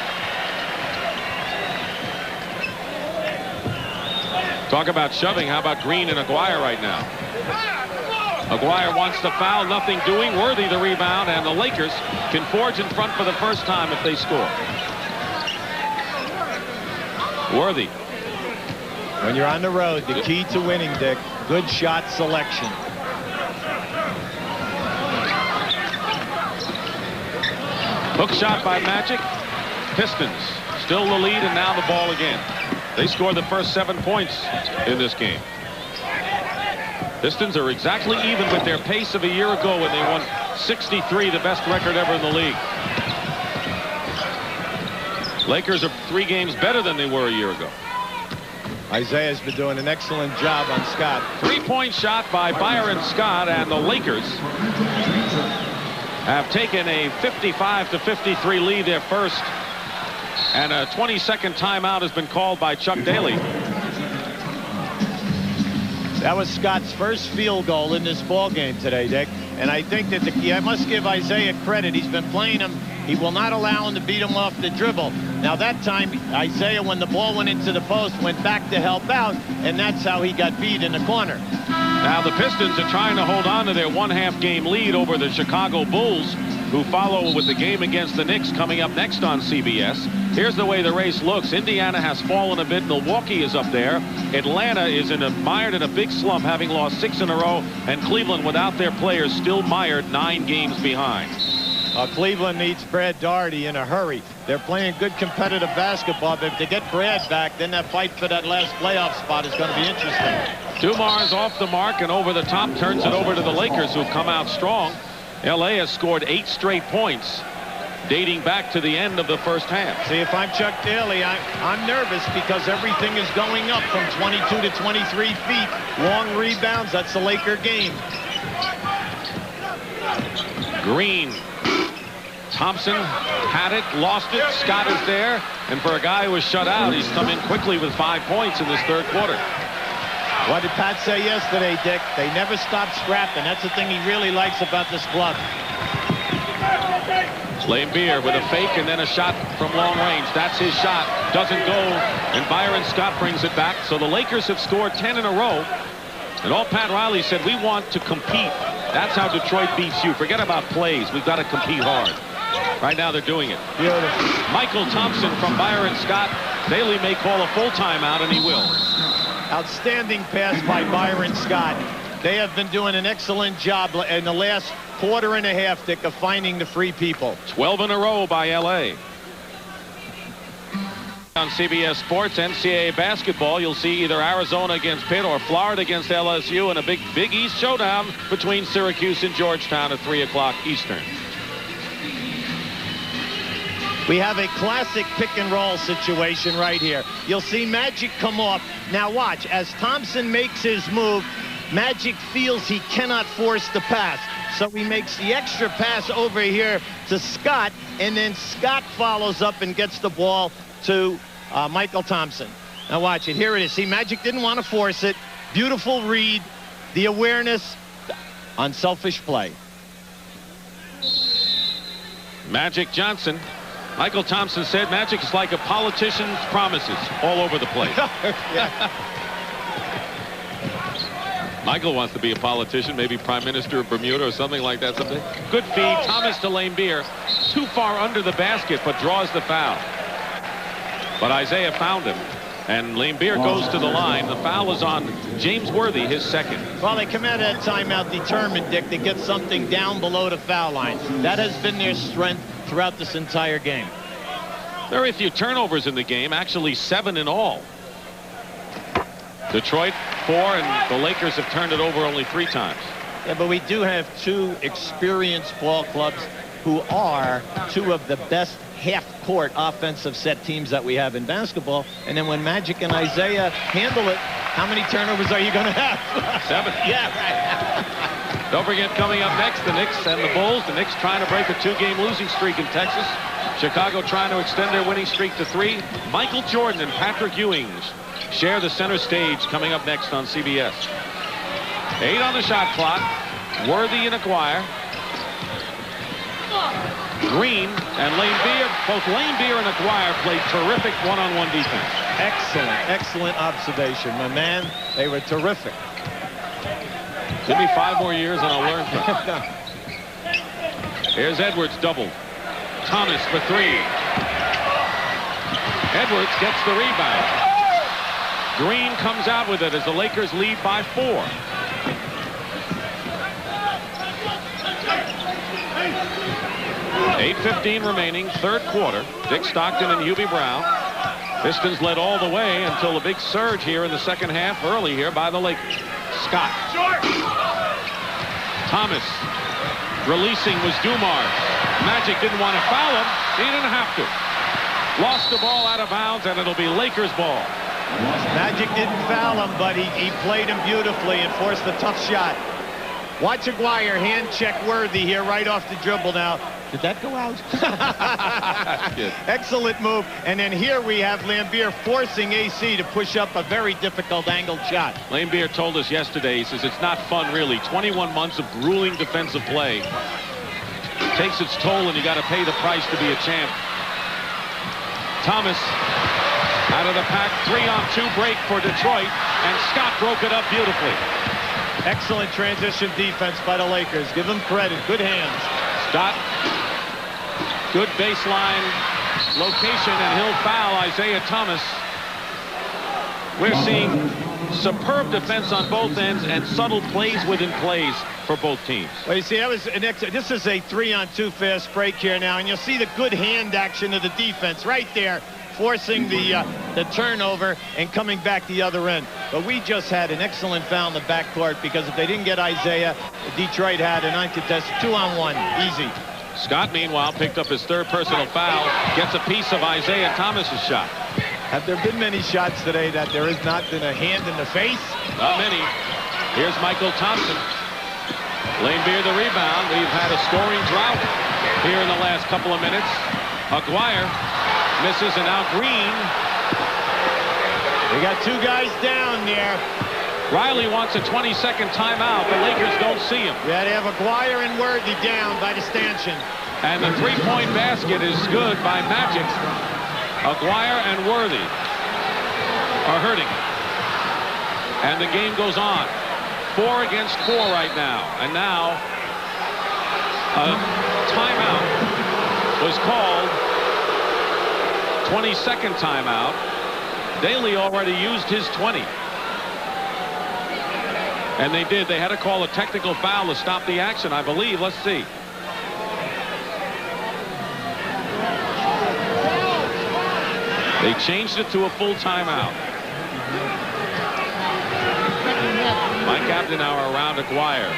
Talk about shoving. How about Green and Aguirre right now? Aguirre wants to foul, nothing doing. Worthy the rebound, and the Lakers can forge in front for the first time if they score. Worthy. When you're on the road, the key to winning, Dick, good shot selection. Hook shot by Magic. Pistons still the lead, and now the ball again. They scored the first 7 points in this game. Pistons are exactly even with their pace of a year ago when they won 63, the best record ever in the league. Lakers are 3 games better than they were a year ago. Isaiah's been doing an excellent job on Scott. 3-point shot by Byron Scott, and the Lakers have taken a 55-53 lead, their first, and a 20-second timeout has been called by Chuck Daly. That was Scott's first field goal in this ball game today, Dick. And I think that I must give Isaiah credit. He's been playing him He will not allow him to beat him off the dribble. Now that time, Isaiah, when the ball went into the post, went back to help out, and that's how he got beat in the corner. Now the Pistons are trying to hold on to their one-half game lead over the Chicago Bulls, who follow with the game against the Knicks coming up next on CBS. Here's the way the race looks. Indiana has fallen a bit. Milwaukee is up there. Atlanta is mired in a big slump, having lost 6 in a row. And Cleveland, without their players, still mired 9 games behind. Cleveland needs Brad Daugherty in a hurry. They're playing good competitive basketball, but if they get Brad back, then that fight for that last playoff spot is going to be interesting. Dumars off the mark and over the top, turns it over to the Lakers, who've come out strong. L.A. has scored 8 straight points, dating back to the end of the first half. See, if I'm Chuck Daly, I'm nervous because everything is going up from 22 to 23 feet. Long rebounds, that's the Laker game. Green. Thompson had it, lost it. Scott is there. And for a guy who was shut out, he's come in quickly with 5 points in this third quarter. What did Pat say yesterday, Dick? They never stop scrapping. That's the thing he really likes about this club. Laimbeer with a fake and then a shot from long range. That's his shot. Doesn't go. And Byron Scott brings it back. So the Lakers have scored 10 in a row. And all Pat Riley said, we want to compete. That's how Detroit beats you. Forget about plays. We've got to compete hard. Right now they're doing it. Beautiful. Michael Thompson from Byron Scott. Daly may call a full timeout, and he will. Outstanding pass by Byron Scott. They have been doing an excellent job in the last quarter and a half, Dick, of finding the free people. 12 in a row by L.A. On CBS Sports, NCAA basketball, you'll see either Arizona against Pitt or Florida against LSU in a big East showdown between Syracuse and Georgetown at 3 o'clock Eastern. We have a classic pick-and-roll situation right here. You'll see Magic come off. Now watch, as Thompson makes his move, Magic feels he cannot force the pass. So he makes the extra pass over here to Scott, and then Scott follows up and gets the ball to Michael Thompson. Now watch it. Here it is. See, Magic didn't want to force it. Beautiful read. The awareness. Unselfish play. Magic Johnson. Michael Thompson said Magic is like a politician's promises all over the place. Michael wants to be a politician, maybe Prime Minister of Bermuda or something like that. Good feed. Thomas to Laimbeer. Too far under the basket, but draws the foul. But Isaiah found him. And Laimbeer goes to the line. The foul is on James Worthy, his second. Well, they come out of that timeout determined, Dick, to get something down below the foul line. That has been their strength throughout this entire game. Very few turnovers in the game, actually 7 in all. Detroit 4, and the Lakers have turned it over only 3 times. Yeah, but we do have 2 experienced ball clubs who are 2 of the best half-court offensive set teams that we have in basketball. And then when Magic and Isaiah handle it, how many turnovers are you going to have? 7. Yeah, right. Don't forget, coming up next, the Knicks and the Bulls. The Knicks trying to break a 2-game losing streak in Texas. Chicago trying to extend their winning streak to 3. Michael Jordan and Patrick Ewing share the center stage coming up next on CBS. 8 on the shot clock. Worthy and Aguirre. Green and Laimbeer. Both Laimbeer and Aguirre played terrific one-on-one defense. Excellent observation, my man. They were terrific. Give me 5 more years and I'll learn from it. Here's Edwards double. Thomas for 3. Edwards gets the rebound. Green comes out with it as the Lakers lead by 4. .8:15 remaining, third quarter. Dick Stockton and Hubie Brown. Pistons led all the way until a big surge here in the second half, early here by the Lakers. Scott. Thomas. Releasing was Dumars. Magic didn't want to foul him. He didn't have to. Lost the ball out of bounds, and it'll be Lakers ball. Magic didn't foul him, but he played him beautifully and forced a tough shot. Watch Aguirre hand check Worthy here right off the dribble now. Did that go out? Excellent move. And then here we have Laimbeer forcing AC to push up a very difficult angled shot. Laimbeer told us yesterday, he says, it's not fun really. 21 months of grueling defensive play. takes its toll, and you got to pay the price to be a champ. Thomas out of the pack, 3-on-2 break for Detroit, and Scott broke it up beautifully. Excellent transition defense by the Lakers. Give them credit. Good hands. Scott, good baseline location, and he'll foul Isaiah Thomas. We're seeing superb defense on both ends and subtle plays within plays for both teams. Well, you see, that was this is a 3-on-2 fast break here now, and you'll see the good hand action of the defense right there, forcing the turnover and coming back the other end. But we just had an excellent foul in the backcourt, because if they didn't get Isaiah, Detroit had an uncontested 2-on-1. Easy. Scott, meanwhile, picked up his third personal foul, gets a piece of Isaiah Thomas's shot. Have there been many shots today that there has not been a hand in the face? Not many. Here's Michael Thompson. Lane Beer the rebound. We've had a scoring drought here in the last couple of minutes. Aguirre misses, and now Green. We got two guys down there. Riley wants a 20-second timeout. The Lakers don't see him. Yeah, they have Aguirre and Worthy down by the stanchion. And the three-point basket is good by Magic. Aguirre and Worthy are hurting. And the game goes on. 4 against 4 right now. And now a timeout was called. 22nd timeout. Daly already used his 20. And they did. They had to call a technical foul to stop the action, I believe. Let's see. They changed it to a full timeout. Mike Abdenauer around Aguirre.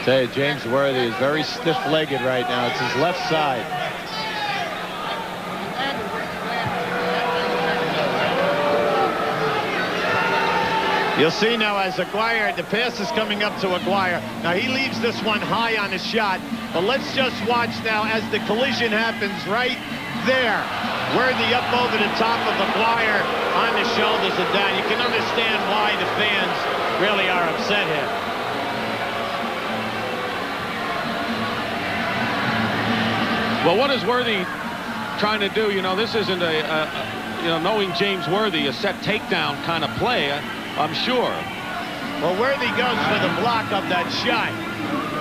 Say, James Worthy is very stiff-legged right now. It's his left side. You'll see now as Aguirre, the pass is coming up to Aguirre. Now he leaves this one high on his shot, but let's just watch now as the collision happens right there. Worthy up over the top of Aguirre on the shoulders and down. You can understand why the fans really are upset here. Well, what is Worthy trying to do? You know, this isn't knowing James Worthy, a set takedown kind of play, I'm sure. Well, Worthy goes for the block of that shot.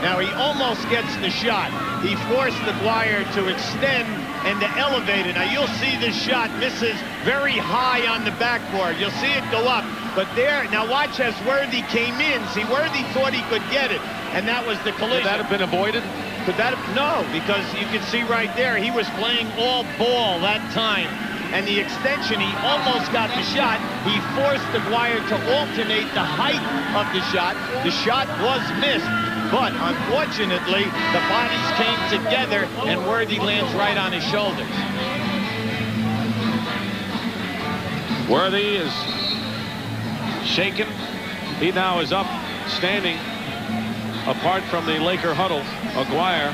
Now, he almost gets the shot. He forced Aguirre to extend and to elevate it. Now, you'll see this shot misses very high on the backboard. You'll see it go up. But there, now watch as Worthy came in. See, Worthy thought he could get it, and that was the collision. Could that have been avoided? Could that have, no, because you can see right there, he was playing all ball that time. And the extension, he almost got the shot. He forced Aguirre to alternate the height of the shot. The shot was missed, but unfortunately, the bodies came together and Worthy lands right on his shoulders. Worthy is shaken. He now is up, standing apart from the Laker huddle. Aguirre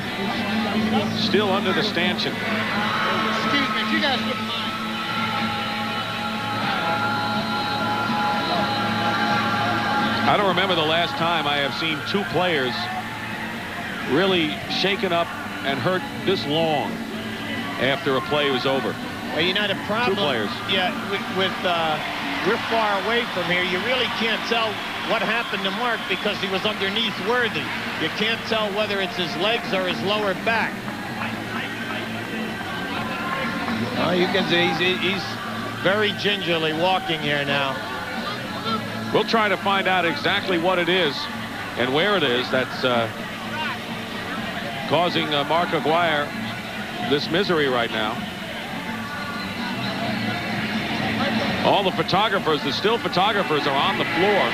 still under the stanchion. Excuse me, if you guys wouldn't mind. I don't remember the last time I have seen two players really shaken up and hurt this long after a play was over. Well, you know, the problem, two players. Yeah, we're far away from here. You really can't tell what happened to Mark because he was underneath Worthy. You can't tell whether it's his legs or his lower back. Oh, you can see he's very gingerly walking here now. We'll try to find out exactly what it is and where it is that's causing Mark Aguirre this misery right now. All the photographers, the still photographers, are on the floor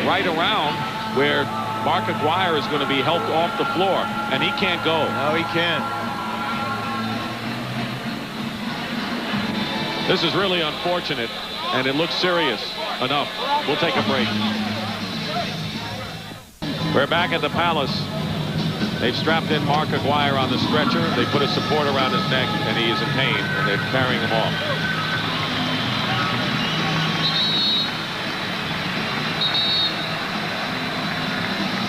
right around where Mark Aguirre is going to be helped off the floor, and he can't go. No, he can't. This is really unfortunate, and it looks serious enough. We'll take a break. We're back at the Palace. They've strapped in Mark Aguirre on the stretcher. They put a support around his neck, and he is in pain, and they're carrying him off.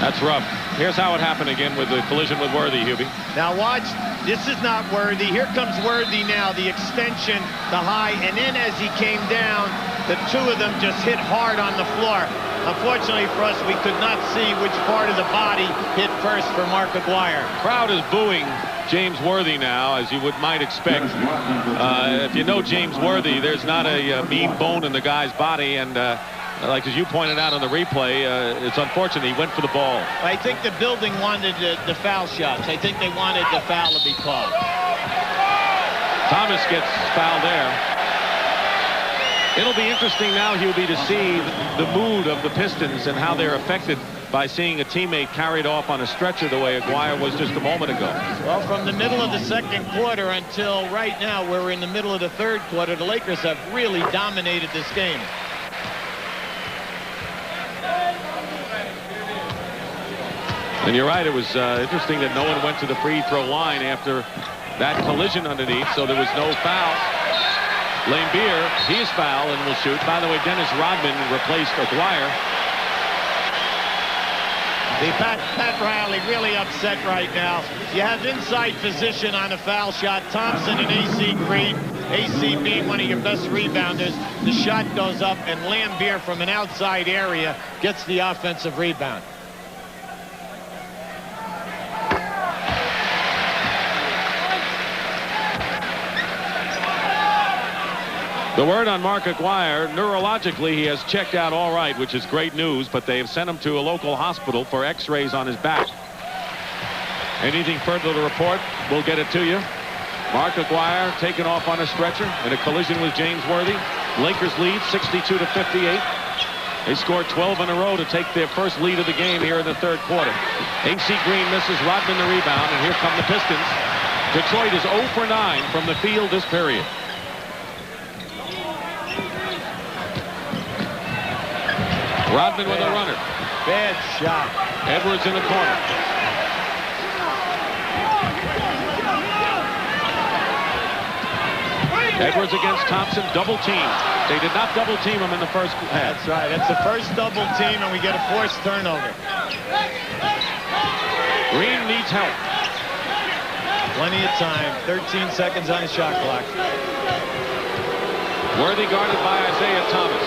That's rough. Here's how it happened again with the collision with Worthy, Hubie. Now watch. This is not Worthy. Here comes Worthy now. The extension, the high, and then as he came down, the two of them just hit hard on the floor. Unfortunately for us, we could not see which part of the body hit first for Mark Aguirre. Crowd is booing James Worthy now, as you might expect. If you know James Worthy, there's not a mean bone in the guy's body, and like as you pointed out on the replay, it's unfortunate he went for the ball. I think the building wanted the foul shots. I think they wanted the foul to be called. Thomas gets fouled there. It'll be interesting now, Hubie, to see the mood of the Pistons and how they're affected by seeing a teammate carried off on a stretcher the way Aguirre was just a moment ago. Well, from the middle of the second quarter until right now, we're in the middle of the third quarter, the Lakers have really dominated this game. And you're right, it was interesting that no one went to the free throw line after that collision underneath, so there was no foul. Lane Beer, he's fouled and will shoot. By the way, Dennis Rodman replaced Aguirre. See, Pat Riley really upset right now. You have inside position on a foul shot. Thompson and AC Green. AC being one of your best rebounders. The shot goes up, and Lambier from an outside area gets the offensive rebound. The word on Mark Aguirre, neurologically he has checked out all right, which is great news, but they have sent him to a local hospital for x-rays on his back. Anything further to report, we'll get it to you. Mark Aguirre taken off on a stretcher in a collision with James Worthy. Lakers lead 62-58. They scored 12 in a row to take their first lead of the game here in the third quarter. AC Green misses Rodman the rebound, and here come the Pistons. Detroit is 0 for 9 from the field this period. Rodman with a runner. Bad shot. Edwards in the corner. Edwards against Thompson, double team. They did not double team him in the first half. That's right. That's the first double team, and we get a forced turnover. Green needs help. Plenty of time. 13 seconds on the shot clock. Worthy guarded by Isaiah Thomas.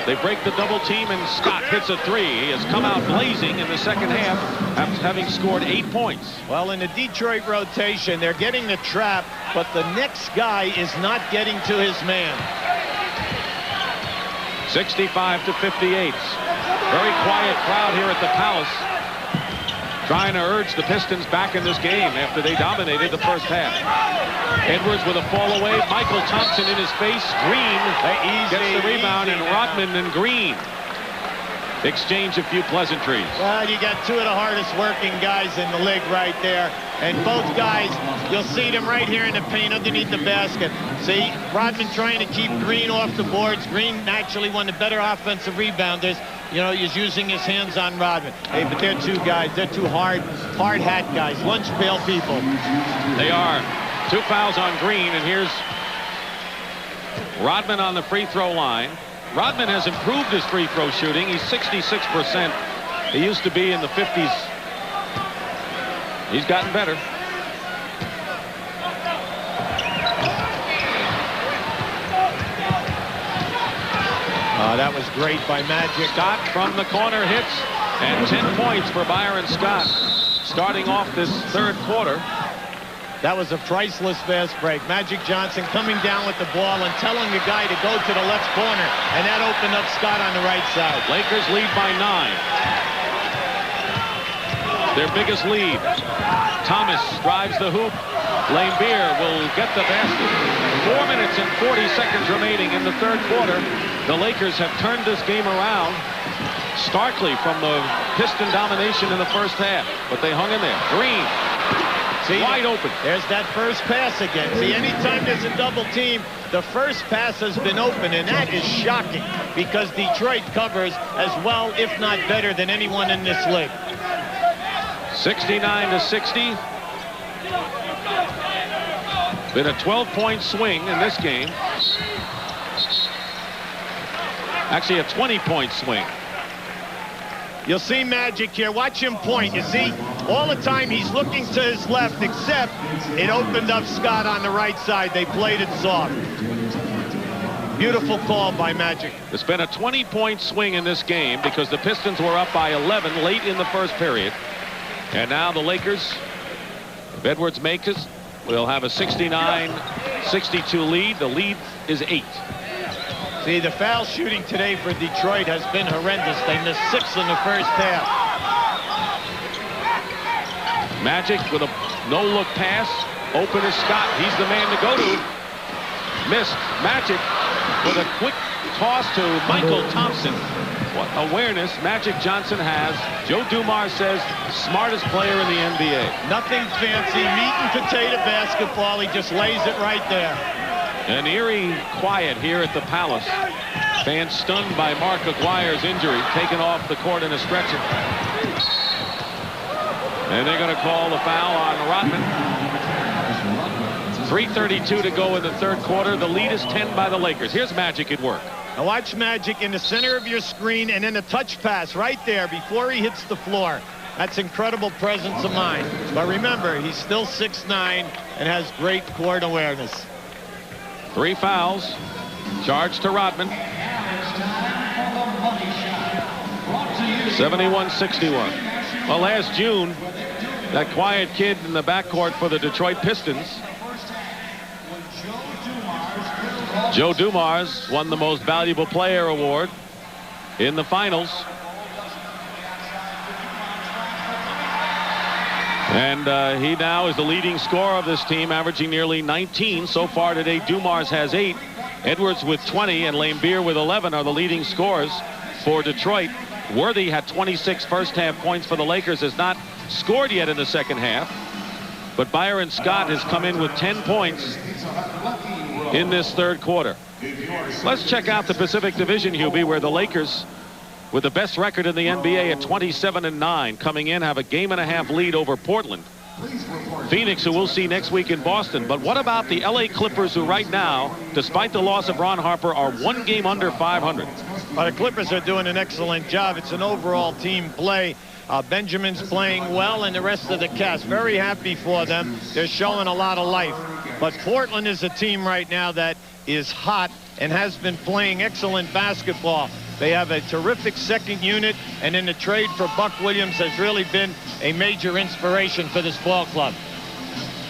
They break the double team, and Scott hits a three. He has come out blazing in the second half, having scored 8 points. Well, in the Detroit rotation, they're getting the trap, but the next guy is not getting to his man. 65-58. Very quiet crowd here at the Palace, trying to urge the Pistons back in this game after they dominated the first half. Edwards with a fall away. Michael Thompson in his face. Green gets the rebound, and Rodman and Green exchange a few pleasantries. Well, you got two of the hardest working guys in the league right there. And both guys, you'll see them right here in the paint underneath the basket. See, Rodman trying to keep Green off the boards. Green actually one of the better offensive rebounders. You know, he's using his hands on Rodman. Hey, but they're two guys. They're two hard hat guys. Lunch pail people. They are. 2 fouls on Green, and here's Rodman on the free throw line. Rodman has improved his free throw shooting. He's 66%. He used to be in the 50s. He's gotten better. That was great by Magic. Scott from the corner hits, and 10 points for Byron Scott starting off this third quarter. That was a priceless fast break. Magic Johnson coming down with the ball and telling the guy to go to the left corner, and that opened up Scott on the right side. Lakers lead by 9. Their biggest lead. Thomas drives the hoop. Lane Beer will get the basket. 4 minutes and 40 seconds remaining in the third quarter. The Lakers have turned this game around starkly from the Piston domination in the first half, but they hung in there. Green See, wide open. There's that first pass again. See, anytime there's a double team, the first pass has been open, and that is shocking because Detroit covers as well, if not better, than anyone in this league. 69-60. Been a 12-point swing in this game. Actually, a 20-point swing. You'll see Magic here. Watch him point. You see, all the time he's looking to his left, except it opened up Scott on the right side. They played it soft. Beautiful call by Magic. It's been a 20-point swing in this game because the Pistons were up by 11 late in the first period. And now the Lakers, if Edwards makes it, will have a 69-62 lead. The lead is 8. See, the foul shooting today for Detroit has been horrendous. They missed 6 in the first half. Magic with a no-look pass. Open is Scott. He's the man to go to. Missed. Magic with a quick toss to Michael Thompson. What awareness Magic Johnson has. Joe Dumars says smartest player in the NBA. Nothing fancy, meat and potato basketball. He just lays it right there. An eerie quiet here at the Palace. Fans stunned by Mark Aguirre's injury, taken off the court in a stretcher. And they're going to call the foul on Rodman. 3:32 to go in the third quarter. The lead is 10 by the Lakers. Here's Magic at work. Now watch Magic in the center of your screen, and then a touch pass right there before he hits the floor. That's incredible presence of mind. But remember, he's still 6'9" and has great court awareness. 3 fouls. Charge to Rodman. 71-61. Well, last June, that quiet kid in the backcourt for the Detroit Pistons, Joe Dumars, won the Most Valuable Player award in the finals. And he now is the leading scorer of this team, averaging nearly 19. So far today, Dumars has 8. Edwards with 20 and Laimbeer with 11 are the leading scorers for Detroit. Worthy had 26 first-half points for the Lakers, has not scored yet in the second half. But Byron Scott has come in with 10 points in this third quarter. Let's check out the Pacific Division, Hubie, where the Lakers, with the best record in the NBA at 27-9, coming in, have a game-and-a-half lead over Portland. Phoenix, who we'll see next week in Boston. But what about the LA Clippers, who right now, despite the loss of Ron Harper, are 1 game under 500? Well, the Clippers are doing an excellent job. It's an overall team play. Benjamin's playing well, and the rest of the cast, very happy for them. They're showing a lot of life. But Portland is a team right now that is hot and has been playing excellent basketball. They have a terrific second unit, and in the trade for Buck Williams has really been a major inspiration for this ball club.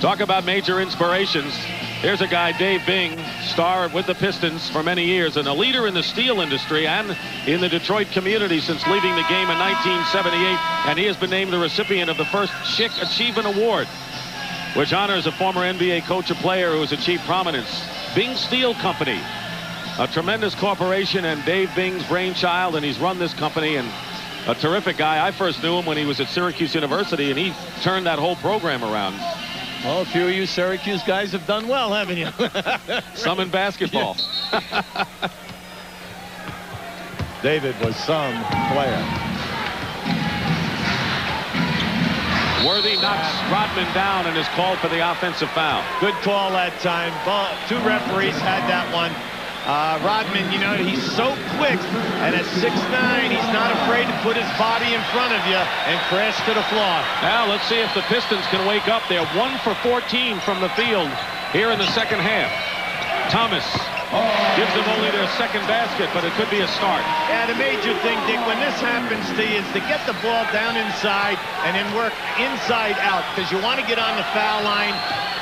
Talk about major inspirations. Here's a guy, Dave Bing, star with the Pistons for many years and a leader in the steel industry and in the Detroit community since leaving the game in 1978. And he has been named the recipient of the first Chick Achievement Award, which honors a former NBA coach or player who has achieved prominence. Bing Steel Company, a tremendous corporation and Dave Bing's brainchild, and he's run this company, and a terrific guy. I first knew him when he was at Syracuse University, and he turned that whole program around. Well, a few of you Syracuse guys have done well, haven't you? Some in basketball. David was some player. Worthy knocks Rodman down and is called for the offensive foul. Good call that time. 2 referees had that one. Rodman, you know, he's so quick, and at 6'9", he's not afraid to put his body in front of you and crash to the floor. Now let's see if the Pistons can wake up. They're 1 for 14 from the field here in the second half. Thomas gives them only their second basket, but it could be a start. Yeah, the major thing, Dick, when this happens to you is to get the ball down inside and then work inside out, because you want to get on the foul line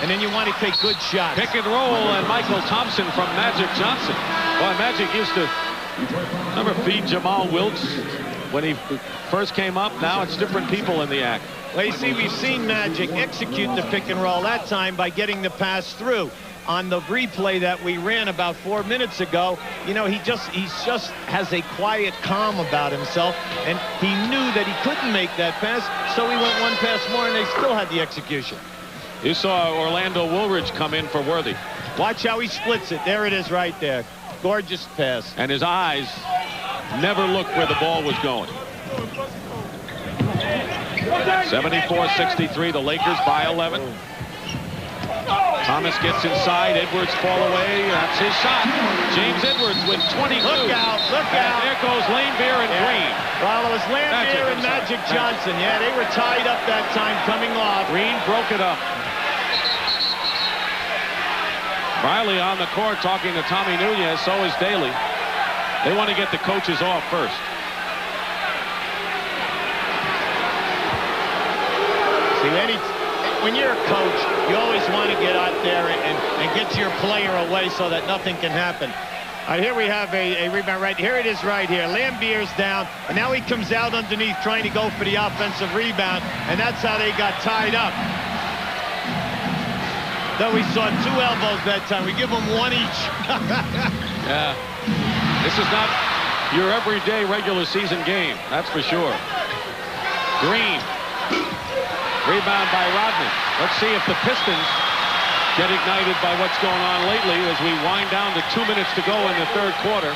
and then you want to take good shots. Pick and roll, and Michael Thompson from Magic Johnson. Boy, Magic used to, remember, feed Jamal Wilkes when he first came up. Now it's different people in the act. Well, you see, we've seen Magic execute the pick and roll that time by getting the pass through. On the replay that we ran about 4 minutes ago, you know, he just has a quiet calm about himself, and he knew that he couldn't make that pass, so he went 1 pass more, and they still had the execution. You saw Orlando Woolridge come in for Worthy. Watch how he splits it. There it is right there. Gorgeous pass. And his eyes never looked where the ball was going. 74-63, the Lakers by 11. Thomas gets inside. Edwards fall away. That's his shot. James Edwards with 22. Look out, look out. There goes Laimbeer and Green. Well, it was Laimbeer and Magic Johnson. Yeah, they were tied up that time coming off. Green broke it up. Riley on the court talking to Tommy Nunez. So is Daly. They want to get the coaches off first. See, when you're a coach, you always want to get out there and get your player away so that nothing can happen. All right, here we have a rebound right here. It is right here. Laimbeer's down, and now he comes out underneath trying to go for the offensive rebound, and that's how they got tied up. Though we saw 2 elbows that time. We give them 1 each. Yeah. This is not your everyday regular season game. That's for sure. Green. Rebound by Rodman. Let's see if the Pistons get ignited by what's going on lately as we wind down to 2 minutes to go in the third quarter.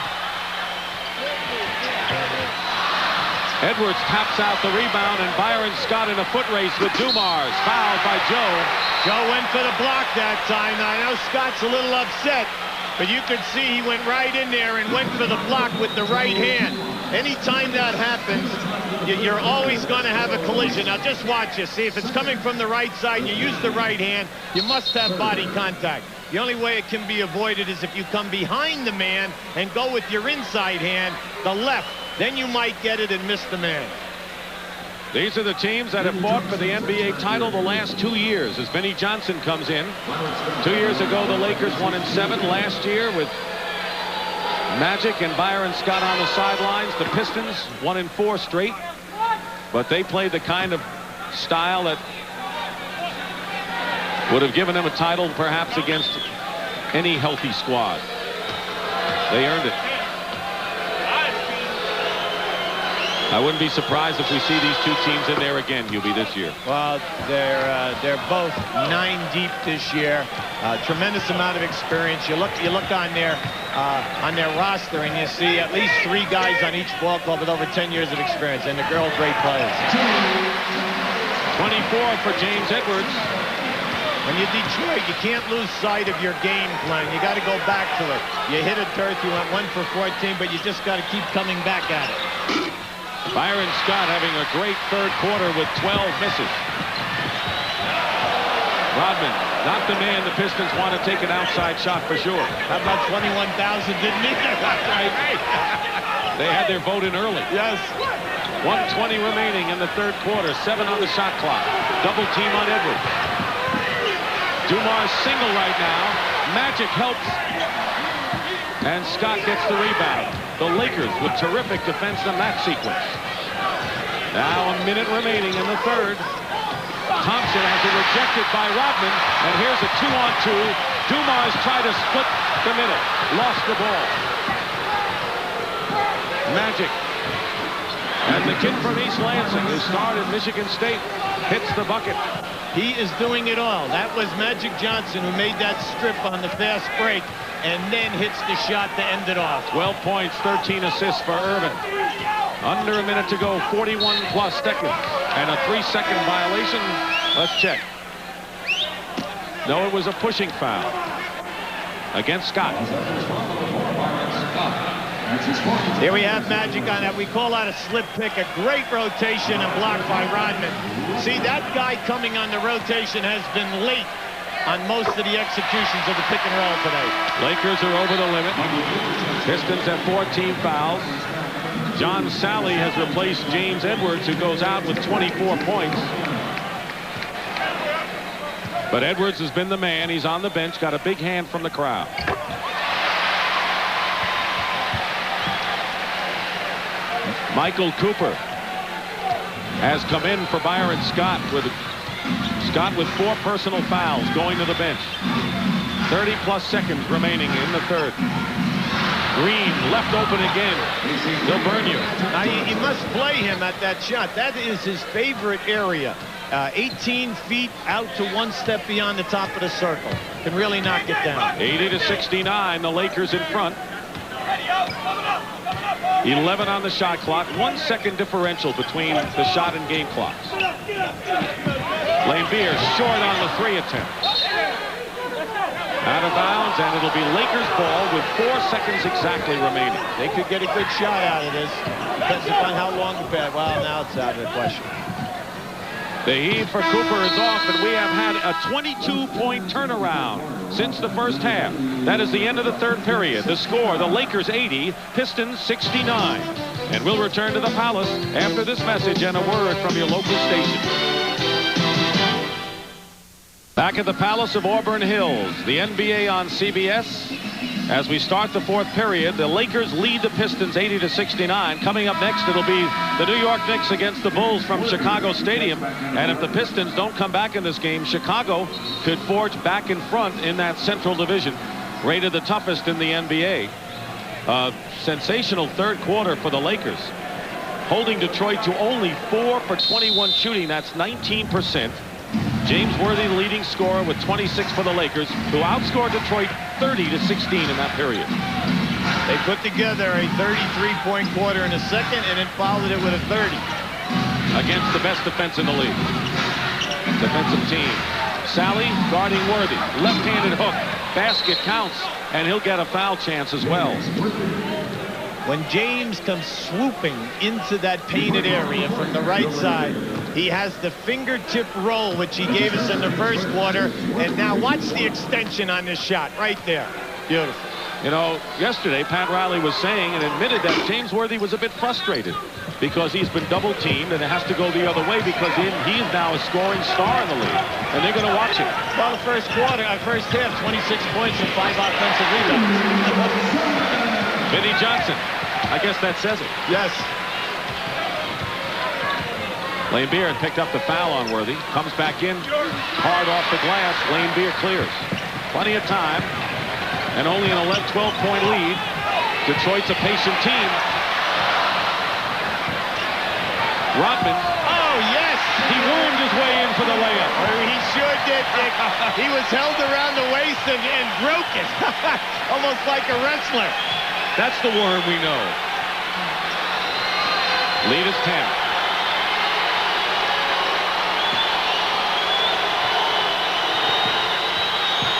Edwards taps out the rebound, and Byron Scott in a foot race with Dumars. Fouled by Joe. Joe went for the block that time. Now, I know Scott's a little upset, but you could see he went right in there and went for the block with the right hand. Anytime that happens, you're always going to have a collision. Now, just watch this. See, if it's coming from the right side and you use the right hand, you must have body contact. The only way it can be avoided is if you come behind the man and go with your inside hand, the left. Then you might get it and miss the man. These are the teams that have fought for the NBA title the last 2 years as Vinnie Johnson comes in. 2 years ago, the Lakers won in 7. Last year with Magic and Byron Scott on the sidelines, the Pistons won in 4 straight. But they played the kind of style that would have given them a title perhaps against any healthy squad. They earned it. I wouldn't be surprised if we see these 2 teams in there again, Hubie, this year. Well, they're both 9 deep this year. Tremendous amount of experience. You look on their roster and you see at least 3 guys on each ball club with over 10 years of experience, and they're all great players. 24 for James Edwards. When you're Detroit, you can't lose sight of your game plan. You got to go back to it. You hit a dearth, you went 1 for 14, but you just got to keep coming back at it. Byron Scott having a great third quarter with 12 misses. Rodman, not the man the Pistons want to take an outside shot for sure. How about 21,000 didn't either? Right. They had their vote in early. Yes. 1:20 remaining in the third quarter. 7 on the shot clock. Double team on Edwards. Dumars single right now. Magic helps. And Scott gets the rebound. The Lakers with terrific defense in that sequence. Now a minute remaining in the third. Thompson has it rejected by Rodman. And here's a 2-on-2. Dumars tried to split the middle. Lost the ball. Magic. And the kid from East Lansing, who starred at Michigan State, hits the bucket. He is doing it all. That was Magic Johnson who made that strip on the fast break and then hits the shot to end it off. 12 points, 13 assists for Irvin. Under a minute to go, 41 plus seconds. And a 3-second violation. Let's check. No, it was a pushing foul against Scott. Here we have Magic on that. We call that a slip pick. A great rotation and blocked by Rodman. See, that guy coming on the rotation has been late on most of the executions of the pick and roll today. Lakers are over the limit. Pistons have 14 fouls. John Sally has replaced James Edwards, who goes out with 24 points. But Edwards has been the man. He's on the bench, got a big hand from the crowd. Michael Cooper has come in for Byron Scott with 4 personal fouls going to the bench. 30-plus seconds remaining in the third. Green left open again. He'll burn you. Now you must play him at that shot. That is his favorite area. 18 feet out to one step beyond the top of the circle. Can really knock it down. 80-69, the Lakers in front. 11 on the shot clock. 1 second differential between the shot and game clocks. Laimbeer short on the 3 attempt. Out of bounds, and it'll be Lakers ball with 4 seconds exactly remaining. They could get a good shot out of this. Depends upon how long the bad. Well, now it's out of the question. The heave for Cooper is off, and we have had a 22-point turnaround since the first half. That is the end of the third period. The score, the Lakers 80, Pistons 69. And we'll return to the Palace after this message and a word from your local station. Back at the Palace of Auburn Hills, the NBA on CBS. As we start the fourth period, the Lakers lead the Pistons 80-69. Coming up next, it'll be the New York Knicks against the Bulls from Chicago Stadium. And if the Pistons don't come back in this game, Chicago could forge back in front in that Central Division, rated the toughest in the NBA. Sensational third quarter for the Lakers, holding Detroit to only 4 for 21 shooting. That's 19%. James Worthy, the leading scorer, with 26 for the Lakers, who outscored Detroit 30-16 in that period. They put together a 33-point quarter in a second and then followed it with a 30. Against the best defense in the league. Defensive team. Sally guarding Worthy. Left-handed hook. Basket counts, and he'll get a foul chance as well. When James comes swooping into that painted area from the right side, he has the fingertip roll, which he gave us in the first quarter. And now watch the extension on this shot right there. Beautiful. You know, yesterday, Pat Riley was saying and admitted that James Worthy was a bit frustrated because he's been double-teamed, and it has to go the other way because he's now a scoring star in the league, and they're going to watch him. Well, the first half, 26 points and 5 offensive rebounds. Vinnie Johnson. I guess that says it. Yes. Laimbeer had picked up the foul on Worthy. Comes back in. Hard off the glass. Laimbeer clears. Plenty of time. And only an 12-point lead. Detroit's a patient team. Rodman. Oh, yes. He wormed his way in for the layup. He sure did, Dick. He was held around the waist and broke it. Almost like a wrestler. That's the worm we know. Lead is 10.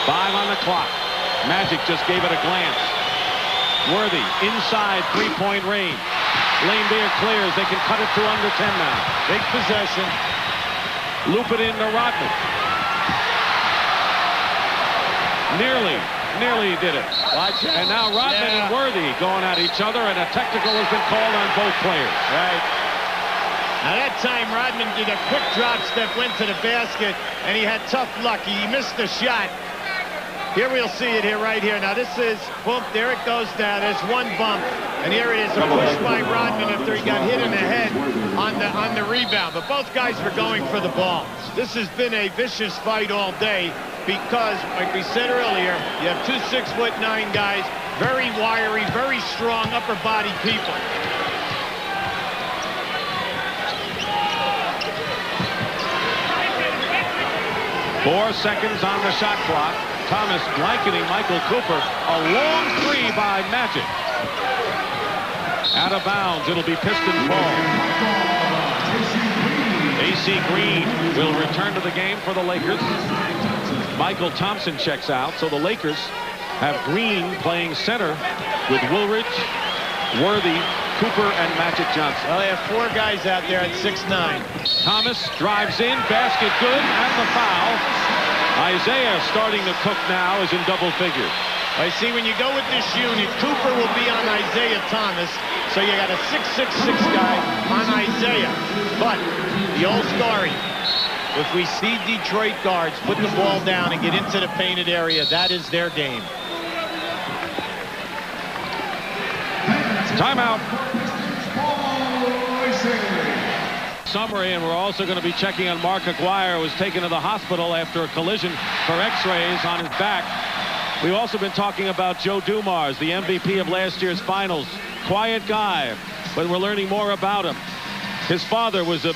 Five on the clock. Magic just gave it a glance. Worthy inside three-point range. Laimbeer clears. They can cut it to under 10 now. Big possession. Loop it into Rodman. Nearly did it. Watch it. And now Rodman and Worthy going at each other, and a technical has been called on both players. Right. Now that time Rodman did a quick drop step, went to the basket, and he had tough luck. He missed the shot. Here we'll see it here, right here. Now this is, boom, there it goes down. There's one bump, and here it is, a push by Rodman after he got hit in the head on the rebound. But both guys were going for the ball. This has been a vicious fight all day because, like we said earlier, you have 2 6'9" guys, very wiry, very strong upper body people. Four seconds on the shot clock. Thomas blanketing Michael Cooper. A long three by Magic. Out of bounds. It'll be Pistons ball. AC Green will return to the game for the Lakers. Michael Thompson checks out. So the Lakers have Green playing center with Woolridge, Worthy, Cooper, and Magic Johnson. Well, they have 4 guys out there at 6'9". Thomas drives in, basket good, and the foul. Isaiah starting to cook now, is in double figures. I see when you go with this unit, Cooper will be on Isaiah Thomas, so you got a 6'6" guy on Isaiah. But the old story, if we see Detroit guards put the ball down and get into the painted area, that is their game. Timeout. Summary, and we're also going to be checking on Mark Aguirre, who was taken to the hospital after a collision for x-rays on his back. We've also been talking about Joe Dumars, the MVP of last year's finals. Quiet guy, but we're learning more about him. His father was a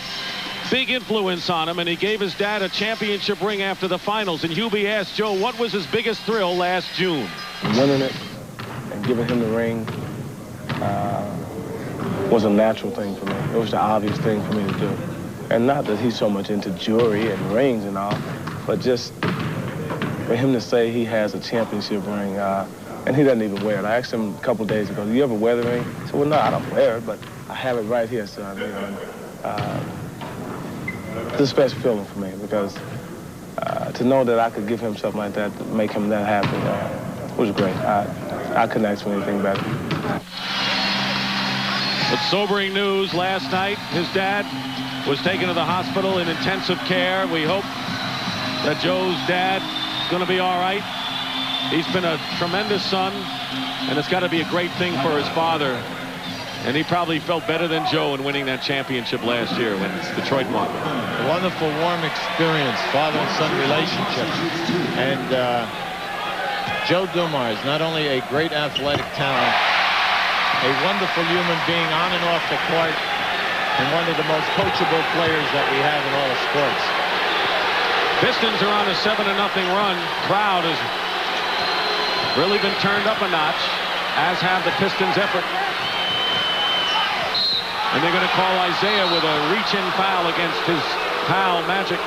big influence on him, and he gave his dad a championship ring after the finals. And Hubie asked Joe, what was his biggest thrill last June? Winning it and giving him the ring was a natural thing for me. It was the obvious thing for me to do. And not that he's so much into jewelry and rings and all, but just for him to say he has a championship ring, and he doesn't even wear it. I asked him a couple days ago, do you ever wear the ring? He said, well, no, I don't wear it, but I have it right here, son. You know, it's a special feeling for me because to know that I could give him something like that to make him that happy was great. I couldn't ask for anything better. But sobering news last night, his dad was taken to the hospital in intensive care. We hope that Joe's dad is going to be all right. He's been a tremendous son, and it's got to be a great thing for his father. And he probably felt better than Joe in winning that championship last year when Detroit won. A wonderful, warm experience, father and son relationship. And Joe Dumars, not only a great athletic talent, a wonderful human being on and off the court, and one of the most coachable players that we have in all of sports. Pistons are on a 7-0 run. Crowd has really been turned up a notch, as have the Pistons' effort. And they're going to call Isaiah with a reach-in foul against his pal, Magic.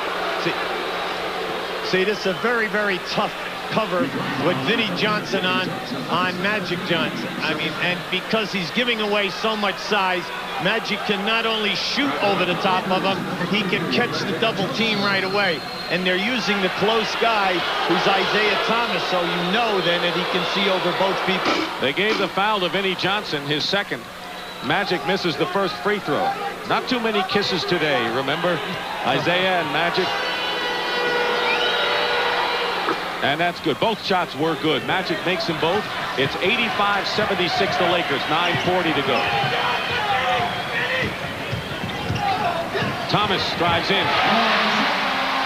See, this is a very, very tough cover with Vinnie Johnson on Magic Johnson. I mean, and because he's giving away so much size, Magic can not only shoot over the top of him, he can catch the double team right away. And they're using the close guy, who's Isaiah Thomas, so you know then that he can see over both people. They gave the foul to Vinnie Johnson, his second. Magic misses the first free throw. Not too many kisses today, remember? Isaiah and Magic. And that's good. Both shots were good. Magic makes them both. It's 85-76 the Lakers. 9:40 to go. Thomas drives in.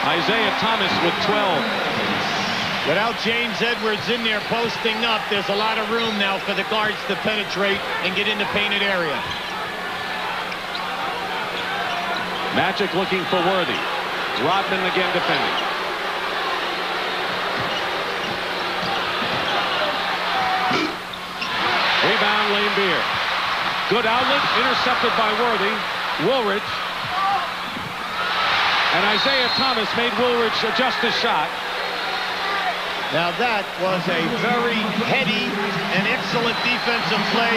Isaiah Thomas with 12. Without James Edwards in there posting up, there's a lot of room now for the guards to penetrate and get in the painted area. Magic looking for Worthy. Rodman again defending. Rebound, Lane Beer. Good outlet, intercepted by Worthy. Woolridge. And Isaiah Thomas made Woolridge adjust his shot. Now that was a very heady and excellent defensive play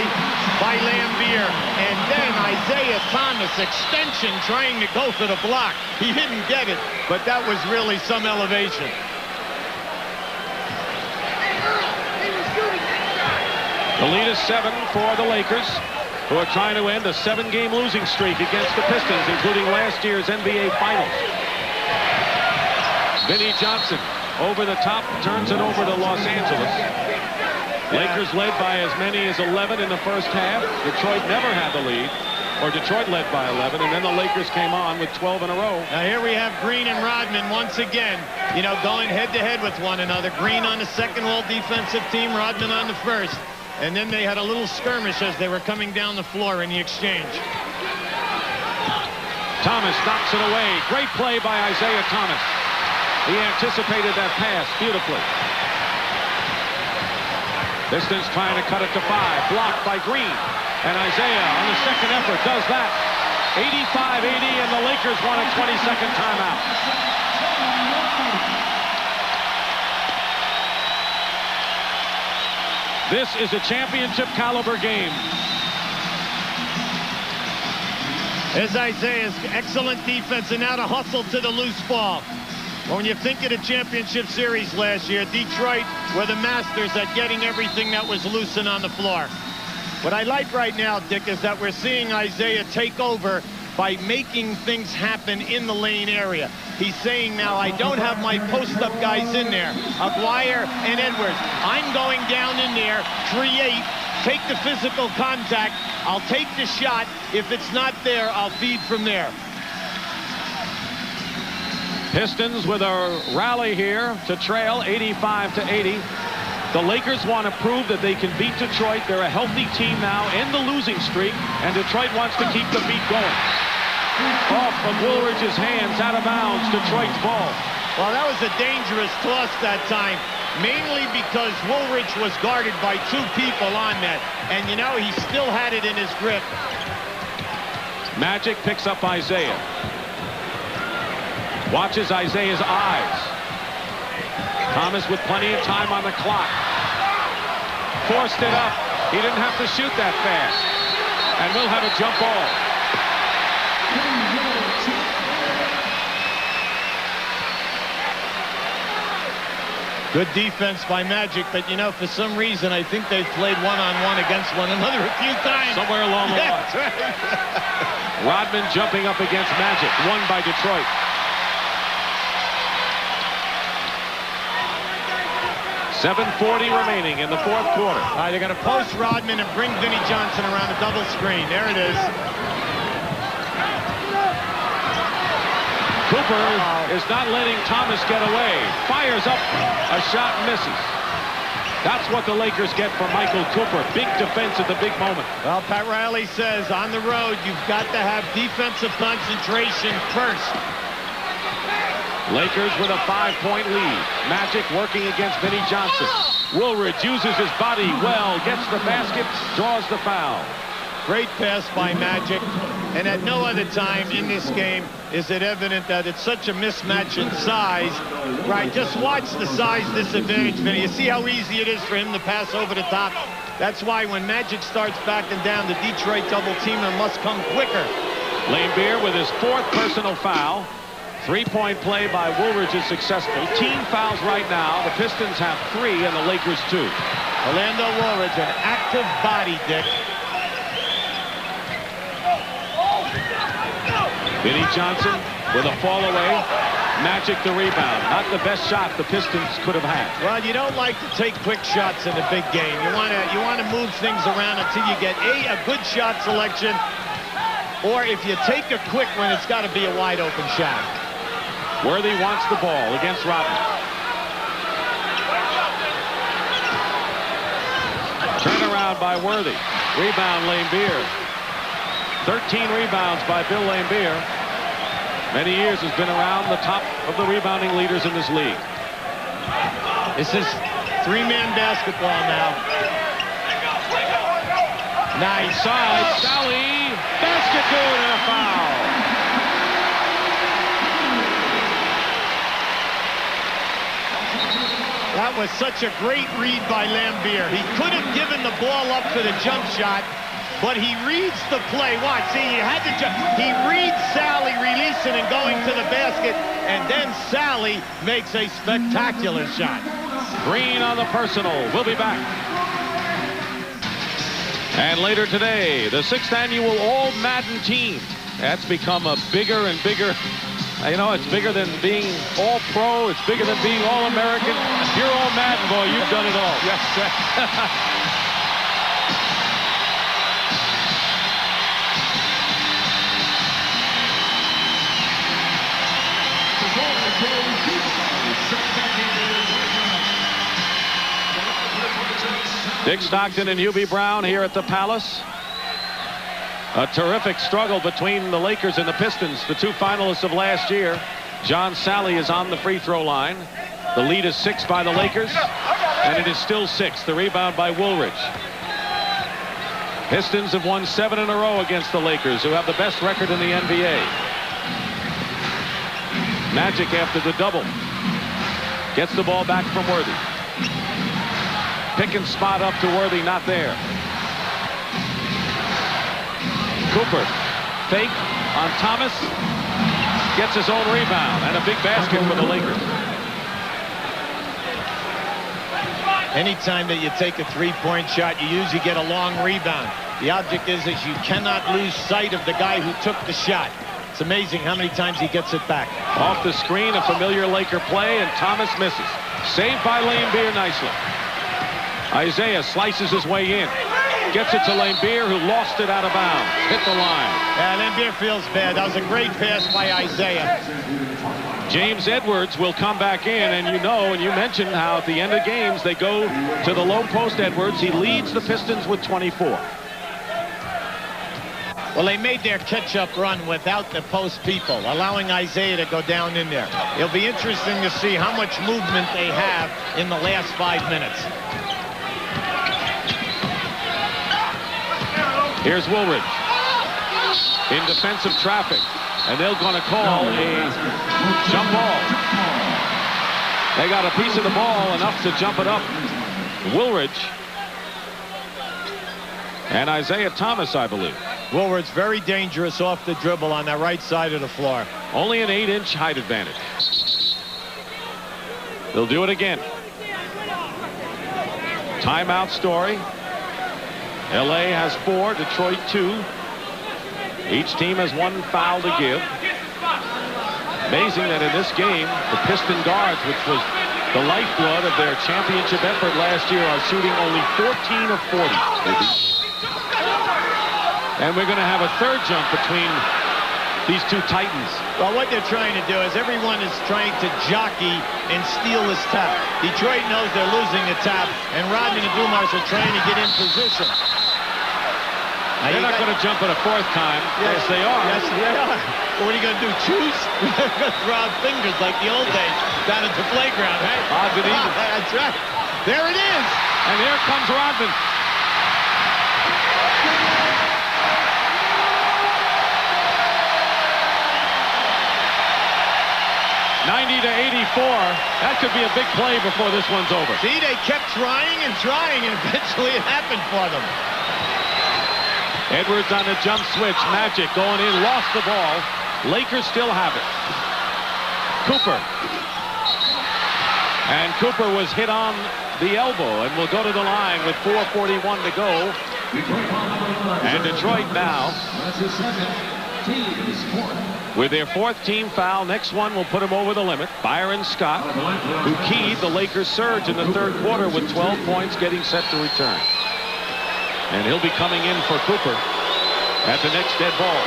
by Lambier. And then Isaiah Thomas, extension, trying to go for the block. He didn't get it, but that was really some elevation. The lead is 7 for the Lakers, who are trying to end a 7-game losing streak against the Pistons, including last year's NBA Finals. Vinnie Johnson over the top, turns it over to Los Angeles. Lakers led by as many as 11 in the first half. Detroit never had the lead, or Detroit led by 11, and then the Lakers came on with 12 in a row. Now here we have Green and Rodman once again, you know, going head-to-head with one another. Green on the second all-defensive team, Rodman on the first. And then they had a little skirmish as they were coming down the floor in the exchange. Thomas knocks it away. Great play by Isaiah Thomas. He anticipated that pass beautifully. Pistons trying to cut it to 5. Blocked by Green. And Isaiah on the second effort does that. 85-80, and the Lakers want a 20-second timeout. This is a championship caliber game. There's Isaiah's excellent defense, and now to hustle to the loose ball. When you think of the championship series last year, Detroit were the masters at getting everything that was loose and on the floor. What I like right now, Dick, is that we're seeing Isaiah take over by making things happen in the lane area. He's saying now, I don't have my post-up guys in there, Aguirre and Edwards. I'm going down in there, create, take the physical contact. I'll take the shot. If it's not there, I'll feed from there. Pistons with a rally here to trail 85-80. The Lakers want to prove that they can beat Detroit. They're a healthy team now in the losing streak, and Detroit wants to keep the beat going. Off of Woolridge's hands, out of bounds, Detroit's ball. Well, that was a dangerous toss that time, mainly because Woolridge was guarded by 2 people on that. And, you know, he still had it in his grip. Magic picks up Isaiah. Watches Isaiah's eyes. Thomas with plenty of time on the clock. Forced it up. He didn't have to shoot that fast. And we'll have a jump ball. Good defense by Magic, but you know, for some reason, I think they've played one-on-one against one another a few times. Somewhere along the line. That's right. Rodman jumping up against Magic. Won by Detroit. .7:40 remaining in the 4th quarter. All right, they're going to post Rodman and bring Vinnie Johnson around a double screen. There it is. Cooper is not letting Thomas get away. Fires up a shot and misses. That's what the Lakers get from Michael Cooper. Big defense at the big moment. Well, Pat Riley says on the road, you've got to have defensive concentration first. Lakers with a 5-point lead. Magic working against Vinnie Johnson. Woolridge uses his body well, gets the basket, draws the foul. Great pass by Magic. And at no other time in this game is it evident that it's such a mismatch in size. Right, just watch the size disadvantage, Vinny. You see how easy it is for him to pass over the top. That's why when Magic starts backing down, the Detroit double teamer must come quicker. Laimbeer with his 4th personal foul. 3-point play by Woolridge is successful. Team fouls right now. The Pistons have 3 and the Lakers 2. Orlando Woolridge, an active body, Dick. Vinnie Johnson with a fall away. Magic the rebound. Not the best shot the Pistons could have had. Well, you don't like to take quick shots in a big game. You want to move things around until you get a good shot selection, or if you take a quick one, it's got to be a wide open shot. Worthy wants the ball against Rodman. Turnaround by Worthy. Rebound Laimbeer. 13 rebounds by Bill Laimbeer. Many years has been around the top of the rebounding leaders in this league. This is 3-man basketball now. Nice. Side, Sally, basket good and a foul. That was such a great read by Laimbeer. He could have given the ball up for the jump shot, but he reads the play. Watch, see, he reads Sally releasing and going to the basket, and then Sally makes a spectacular shot. Green on the personal. We'll be back. And later today, the 6th annual All-Madden team. That's become a bigger and bigger. You know, it's bigger than being All-Pro. It's bigger than being All-American. If you're All-Madden, boy, you've done it all. Yes, sir. Dick Stockton and Hubie Brown here at the Palace. A terrific struggle between the Lakers and the Pistons, the 2 finalists of last year. John Sally is on the free throw line. The lead is 6 by the Lakers, and it is still 6. The rebound by Woolridge. Pistons have won 7 in a row against the Lakers, who have the best record in the NBA. Magic after the double. Gets the ball back from Worthy. Pick and spot up to Worthy, not there. Cooper, fake on Thomas, gets his own rebound, and a big basket for the Lakers. Anytime that you take a 3-point shot, you usually get a long rebound. The object is you cannot lose sight of the guy who took the shot. It's amazing how many times he gets it back. Off the screen, a familiar Laker play, and Thomas misses. Saved by Laimbeer nicely. Isaiah slices his way in. Gets it to Laimbeer, who lost it out of bounds. Hit the line. Yeah, Laimbeer feels bad. That was a great pass by Isaiah. James Edwards will come back in, and you know, and you mentioned how at the end of games they go to the low post. Edwards, he leads the Pistons with 24. Well, they made their catch-up run without the post people, allowing Isaiah to go down in there. It'll be interesting to see how much movement they have in the last 5 minutes. Here's Woolridge in defensive traffic, and they're going to call a jump ball. They got a piece of the ball enough to jump it up. Woolridge and Isaiah Thomas, I believe. Woolridge very dangerous off the dribble on the right side of the floor. Only an 8-inch height advantage. They'll do it again. Timeout Story. LA has 4, Detroit 2. Each team has 1 foul to give. Amazing that in this game, the Piston guards, which was the lifeblood of their championship effort last year, are shooting only 14 of 40. And we're going to have a third jump between these two titans. Well, what they're trying to do is everyone is trying to jockey and steal this tap. Detroit knows they're losing the tap, and Rodman and Dumars are trying to get in position. They're not going to jump it a 4th time. Yes, they are. Yes, they are. What are you going to do, choose? They're going to throw out fingers like the old days down at the playground, hey? Odds and evens. That's right. There it is. And here comes Rodman. $90 to 84. That could be a big play before this one's over. See, they kept trying, and eventually it happened for them. Edwards on the jump switch. Magic going in, lost the ball. Lakers still have it. Cooper. And Cooper was hit on the elbow and will go to the line with 4:41 to go. And Detroit now with their 4th team foul. Next one will put him over the limit. Byron Scott, who keyed the Lakers surge in the 3rd quarter with 12 points, getting set to return. And he'll be coming in for Cooper at the next dead ball.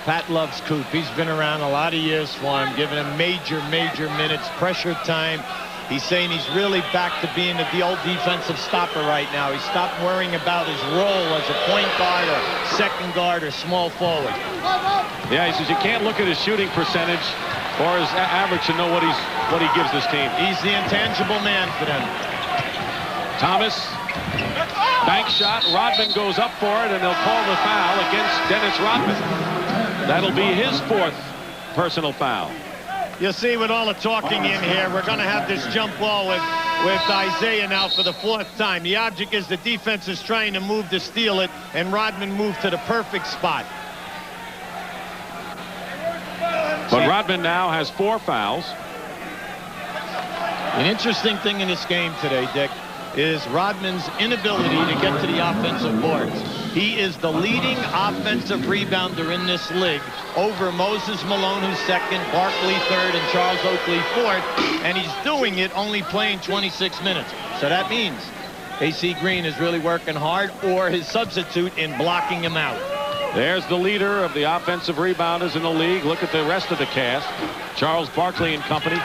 Pat loves Coop. He's been around a lot of years for him, giving him major minutes, pressure time. He's saying he's really back to being the old defensive stopper right now. He stopped worrying about his role as a point guard or second guard or small forward. Yeah, he says you can't look at his shooting percentage or his average to know what he gives this team. He's the intangible man for them. Thomas. Bank shot. Rodman goes up for it, and they'll call the foul against Dennis Rodman. That'll be his 4th personal foul. You see, with all the talking in here, we're going to have this jump ball with Isaiah now for the 4th time. The object is the defense is trying to move to steal it, and Rodman moved to the perfect spot. But Rodman now has 4 fouls. An interesting thing in this game today, Dick, is Rodman's inability to get to the offensive boards. He is the leading offensive rebounder in this league over Moses Malone, who's 2nd, Barkley 3rd, and Charles Oakley 4th, and he's doing it only playing 26 minutes. So that means AC Green is really working hard, or his substitute in blocking him out. There's the leader of the offensive rebounders in the league. Look at the rest of the cast. Charles Barkley and company.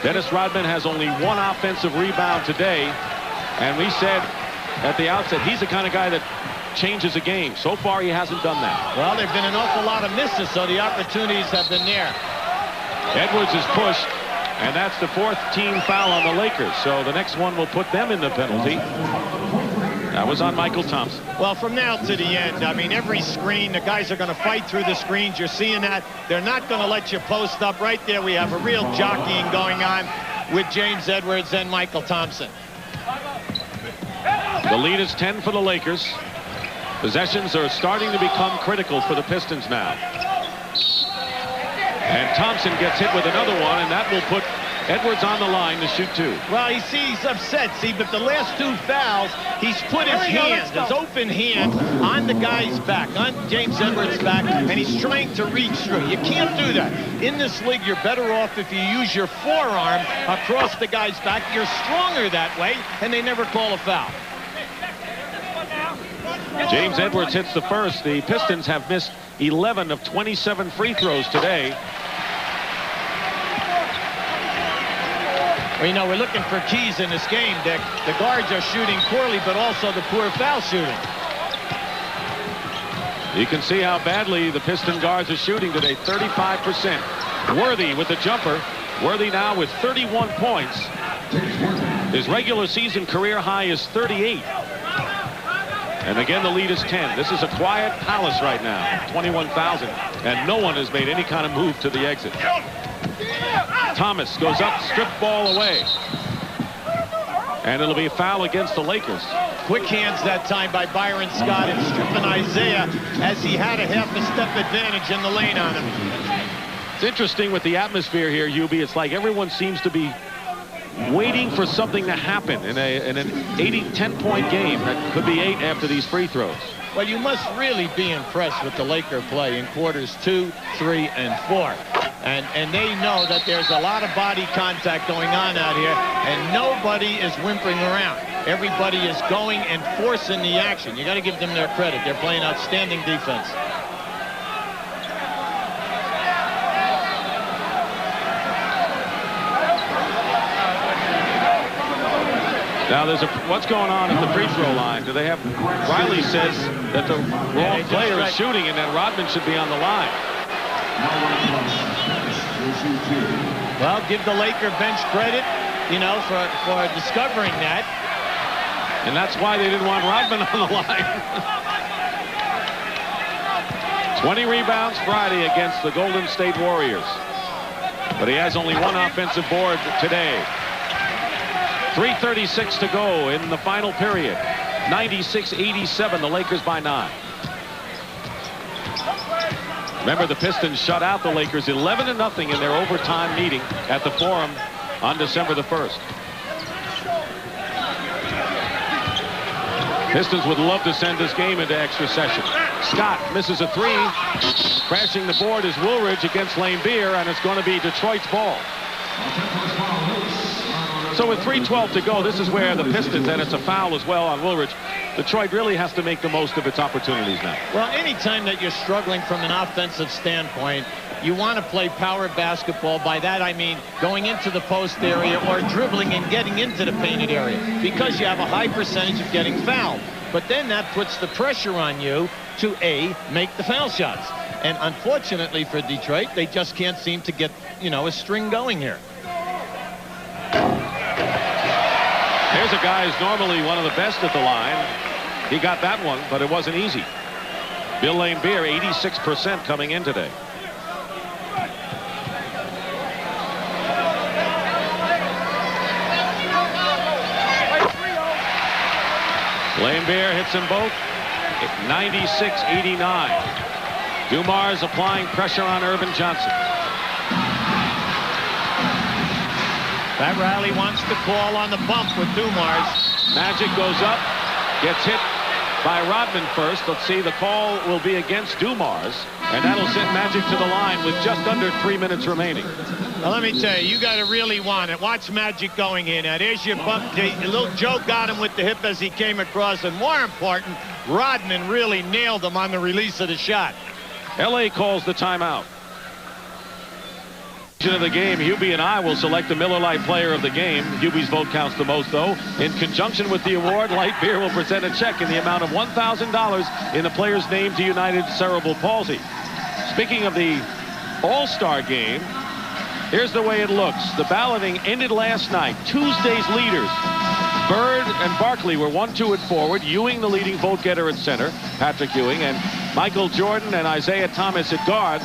Dennis Rodman has only 1 offensive rebound today. And we said at the outset, he's the kind of guy that changes a game. So far, he hasn't done that. Well, there have been an awful lot of misses, so the opportunities have been there. Edwards is pushed, and that's the 4th team foul on the Lakers. So the next one will put them in the penalty. That was on Michael Thompson. Well, from now to the end, I mean, every screen, the guys are going to fight through the screens. You're seeing that. They're not going to let you post up. Right there, we have a real jockeying going on with James Edwards and Michael Thompson. The lead is 10 for the Lakers. Possessions are starting to become critical for the Pistons now. And Thompson gets hit with another one, and that will put Edwards on the line to shoot 2. Well, he's upset, see, but the last 2 fouls, he's put his hand, his open hand, on the guy's back, on James Edwards' back, and he's trying to reach through. You can't do that. In this league, you're better off if you use your forearm across the guy's back. You're stronger that way, and they never call a foul. James Edwards hits the first. The Pistons have missed 11 of 27 free throws today. Well, you know, we're looking for keys in this game, Dick. The guards are shooting poorly, but also the poor foul shooting. You can see how badly the Piston guards are shooting today. 35%. Worthy with the jumper. Worthy now with 31 points. His regular season career high is 38. And again, the lead is 10. This is a quiet Palace right now. 21,000. And no one has made any kind of move to the exit. Thomas goes up, strip ball away. And it'll be a foul against the Lakers. Quick hands that time by Byron Scott and stripping Isaiah as he had a half a step advantage in the lane on him. It's interesting with the atmosphere here, Hubie. It's like everyone seems to be waiting for something to happen in an 10-point game that could be 8 after these free throws. Well, you must really be impressed with the Laker play in quarters 2, 3, and 4. And they know that there's a lot of body contact going on out here, and nobody is whimpering around. Everybody is going and forcing the action. You got to give them their credit. They're playing outstanding defense. Now there's what's going on at the free throw line? Do they have Riley says that the wrong player is shooting and that Rodman should be on the line. Well, give the Laker bench credit, you know, for discovering that. And that's why they didn't want Rodman on the line. 20 rebounds Friday against the Golden State Warriors. But he has only one offensive board today. 3:36 to go in the final period. 96-87, the Lakers by 9. Remember, the Pistons shut out the Lakers 11-0 in their overtime meeting at the Forum on December the 1st. Pistons would love to send this game into extra session. Scott misses a 3. Crashing the board is Woolridge against Lane Beer, and it's going to be Detroit's ball. So with 3:12 to go, this is where the Pistons, and it's a foul as well on Woolridge. Detroit really has to make the most of its opportunities now. Well, anytime that you're struggling from an offensive standpoint, you want to play power basketball. By that I mean going into the post area or dribbling and getting into the painted area, because you have a high percentage of getting fouled. But then that puts the pressure on you to make the foul shots. And unfortunately for Detroit, they just can't seem to get, you know, a string going here. Here's a guy who's normally one of the best at the line. He got that one, but it wasn't easy. Bill Lane Beer, 86% coming in today. Lane Beer hits them both. 96-89. Dumars applying pressure on Irvin Johnson. Pat Riley wants to call on the bump with Dumars. Magic goes up, gets hit by Rodman first. Let's see, the call will be against Dumars, and that'll send Magic to the line with just under 3 minutes remaining. Now, let me tell you, you got to really want it. Watch Magic going in. Now, there's your bump. Little Joe got him with the hip as he came across, and more important, Rodman really nailed him on the release of the shot. L.A. calls the timeout. Of the game, Hubie and I will select the Miller Lite player of the game. Hubie's vote counts the most, though. In conjunction with the award, Light Beer will present a check in the amount of $1,000 in the player's name to United Cerebral Palsy. Speaking of the All-Star game, here's the way it looks. The balloting ended last night. Tuesday's leaders, Bird and Barkley, were 1-2 at forward. Ewing, the leading vote getter at center, Patrick Ewing, and Michael Jordan and Isaiah Thomas at guard.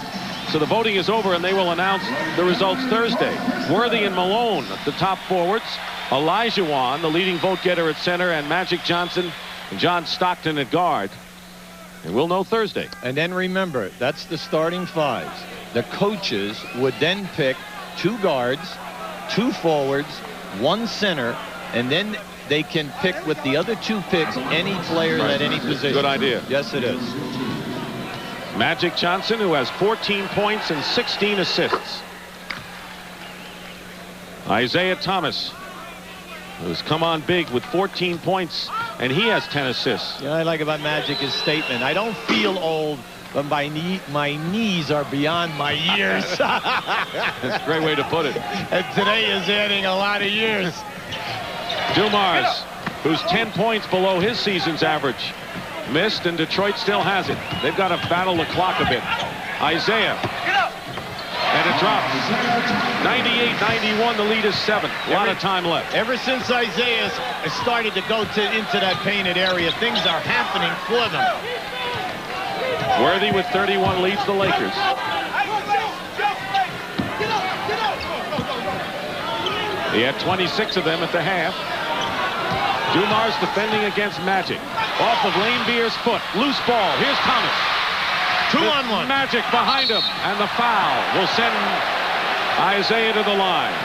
So the voting is over, and they will announce the results Thursday. Worthy and Malone, the top forwards. Elijah Wan, the leading vote getter at center, and Magic Johnson and John Stockton at guard. And we'll know Thursday. And then remember, that's the starting fives. The coaches would then pick 2 guards, 2 forwards, 1 center, and then they can pick with the other 2 picks any player at any position. Good idea. Yes, it is. Magic Johnson, who has 14 points and 16 assists. Isaiah Thomas, who's come on big with 14 points, and he has 10 assists. You know what I like about Magic is statement. I don't feel old, but my knees are beyond my years. That's a great way to put it. And today is adding a lot of years. Dumars, who's 10 points below his season's average. Missed, and Detroit still has it. They've got to battle the clock a bit. Isaiah. And it drops. 98-91, the lead is 7. A lot of time left. Ever since Isaiah has started to go into that painted area, things are happening for them. Worthy with 31 leads the Lakers. He had 26 of them at the half. Dumars defending against Magic. Off of Lane Beer's foot. Loose ball. Here's Thomas. 2-on-1. Magic behind him. And the foul will send Isaiah to the line.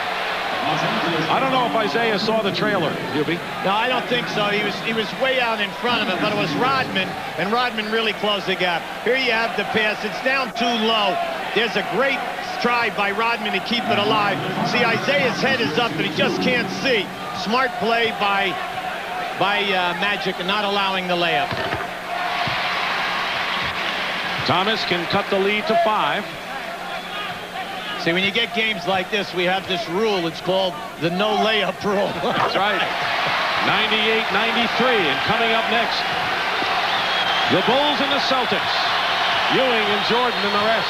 I don't know if Isaiah saw the trailer, Hubie. No, I don't think so. He was way out in front of him, but it was Rodman, and Rodman really closed the gap. Here you have the pass. It's down too low. There's a great try by Rodman to keep it alive. See, Isaiah's head is up, and he just can't see. Smart play by Magic and not allowing the layup. Thomas can cut the lead to 5. See, when you get games like this, we have this rule. It's called the no layup rule. That's right. 98-93, and coming up next, the Bulls and the Celtics. Ewing and Jordan and the rest.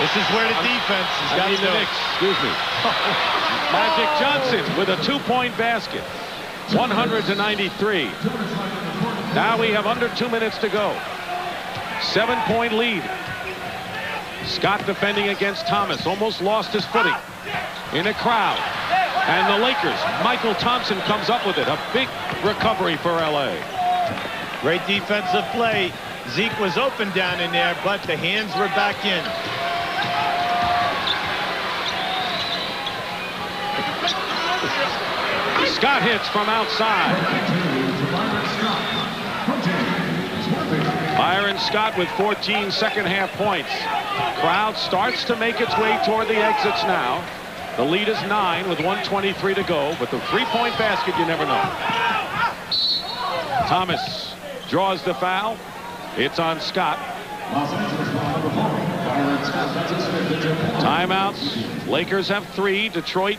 This is where the defense has got to the go. Knicks, excuse me. Magic Johnson with a 2-point basket. 100-93. Now we have under 2 minutes to go. 7-point lead. Scott defending against Thomas. Almost lost his footing in a crowd. And the Lakers, Michael Thompson comes up with it. A big recovery for LA. Great defensive play. Zeke was open down in there, but the hands were back in. Scott hits from outside. Byron Scott with 14 second-half points. Crowd starts to make its way toward the exits now. The lead is 9 with 1:23 to go, but the 3-point basket, you never know. Thomas draws the foul. It's on Scott. Timeouts. Lakers have 3. Detroit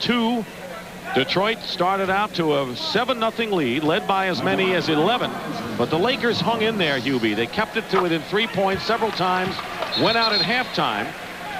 2. Detroit started out to a 7-0 lead, led by as many as 11. But the Lakers hung in there, Hubie. They kept it to within 3 points several times, went out at halftime,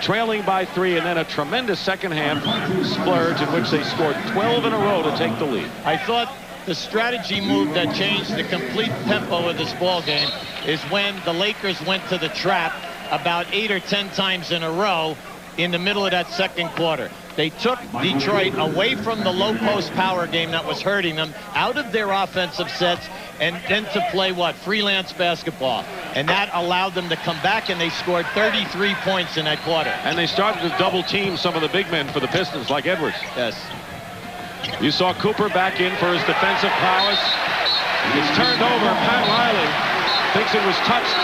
trailing by 3, and then a tremendous second-half splurge in which they scored 12 in a row to take the lead. I thought the strategy move that changed the complete tempo of this ball game is when the Lakers went to the trap about 8 or 10 times in a row in the middle of that second quarter. They took Detroit away from the low post power game that was hurting them, out of their offensive sets, and then to play what? Freelance basketball. And that allowed them to come back, and they scored 33 points in that quarter. And they started to double team some of the big men for the Pistons, like Edwards. Yes. You saw Cooper back in for his defensive prowess. It's turned over. Pat Riley thinks it was touched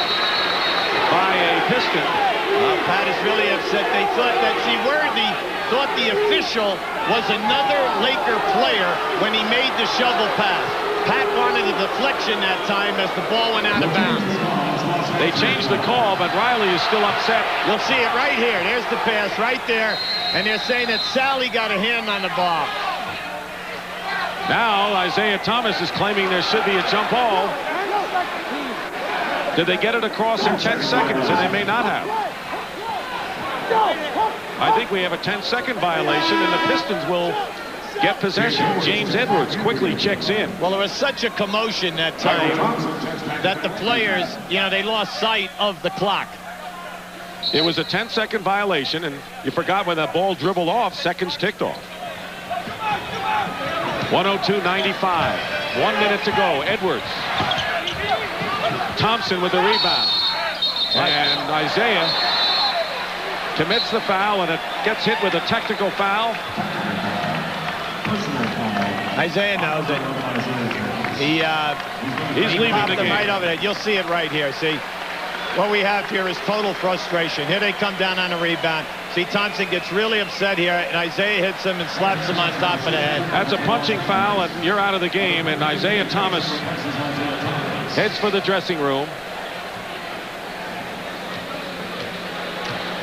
by a Piston. Pat is really upset. They thought that, see, Worthy thought the official was another Laker player when he made the shovel pass. Pat wanted a deflection that time as the ball went out of bounds. They changed the call, but Riley is still upset. You'll see it right here. There's the pass right there. And they're saying that Sally got a hand on the ball. Now Isaiah Thomas is claiming there should be a jump ball. Did they get it across in 10 seconds? And they may not have. I think we have a 10-second violation, and the Pistons will get possession. James Edwards quickly checks in. Well, there was such a commotion that time that the players, you know, they lost sight of the clock. It was a 10-second violation, and you forgot when that ball dribbled off, seconds ticked off. 102-95. 1 minute to go. Edwards. Thompson with the rebound. And Isaiah commits the foul, and it gets hit with a technical foul. Isaiah knows it. He's leaving the game. Right over there. You'll see it right here. See, what we have here is total frustration. Here they come down on a rebound. See, Thompson gets really upset here, and Isaiah hits him and slaps him on top of the head. That's a punching foul, and you're out of the game. And Isaiah Thomas heads for the dressing room.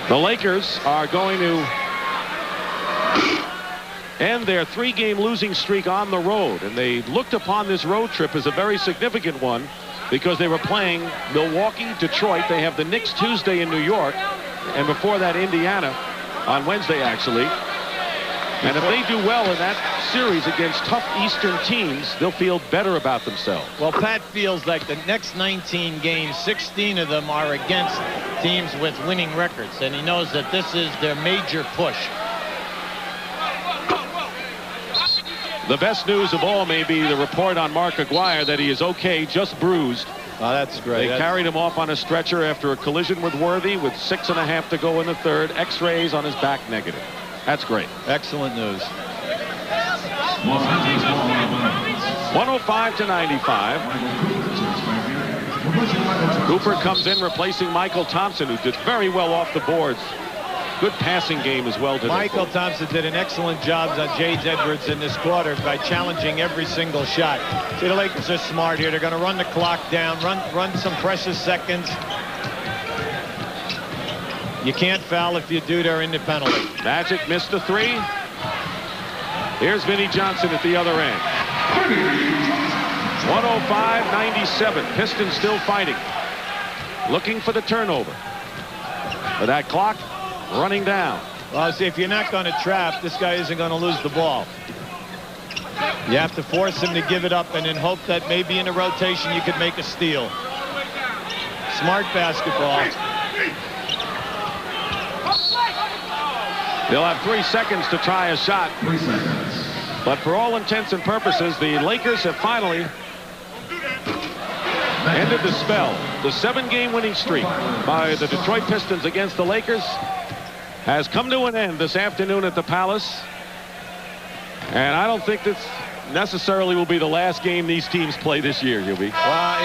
The Lakers are going to end their 3-game losing streak on the road, and they looked upon this road trip as a very significant one because they were playing Milwaukee, Detroit. They have the Knicks Tuesday in New York, and before that Indiana on Wednesday, actually. And if they do well in that series against tough Eastern teams, they'll feel better about themselves. Well, Pat feels like the next 19 games, 16 of them are against teams with winning records, and he knows that this is their major push. The best news of all may be the report on Mark Aguirre that he is okay, just bruised. Oh, that's great. They carried him off on a stretcher after a collision with Worthy with 6.5 to go in the third. X-rays on his back negative. That's great. Excellent news. 105 to 95. Cooper comes in replacing Michael Thompson, who did very well off the boards. Good passing game as well today. Michael Thompson did an excellent job on James Edwards in this quarter by challenging every single shot. See, the Lakers are smart here. They're going to run the clock down, run some precious seconds. You can't foul. If you do, they're in the penalty. Magic missed the three. Here's Vinnie Johnson at the other end. 105-97. Pistons still fighting. Looking for the turnover. But that clock running down. Well, see, if you're not going to trap, this guy isn't going to lose the ball. You have to force him to give it up and then hope that maybe in a rotation you could make a steal. Smart basketball. They'll have 3 seconds to try a shot. 3 seconds. But for all intents and purposes, the Lakers have finally ended the spell. The 7-game winning streak by the Detroit Pistons against the Lakers has come to an end this afternoon at the Palace. And I don't think this necessarily will be the last game these teams play this year, Hubie. Well,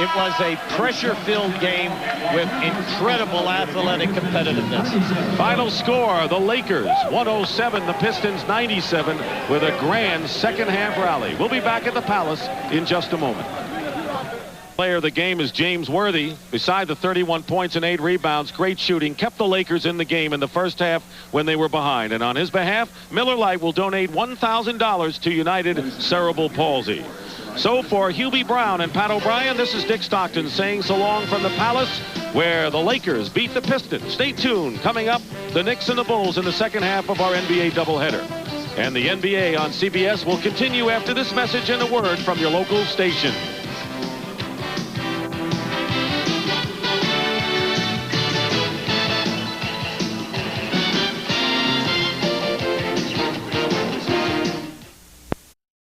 it was a pressure-filled game with incredible athletic competitiveness. Final score, the Lakers 107, the Pistons 97, with a grand second-half rally. We'll be back at the Palace in just a moment. Player of the game is James Worthy. Beside the 31 points and 8 rebounds, great shooting kept the Lakers in the game in the first half when they were behind. And on his behalf, Miller Lite will donate $1,000 to United Cerebral Palsy. So for Hubie Brown and Pat O'Brien, this is Dick Stockton saying so long from the Palace, where the Lakers beat the Pistons. Stay tuned. Coming up, the Knicks and the Bulls in the second half of our NBA doubleheader. And the NBA on CBS will continue after this message and a word from your local station.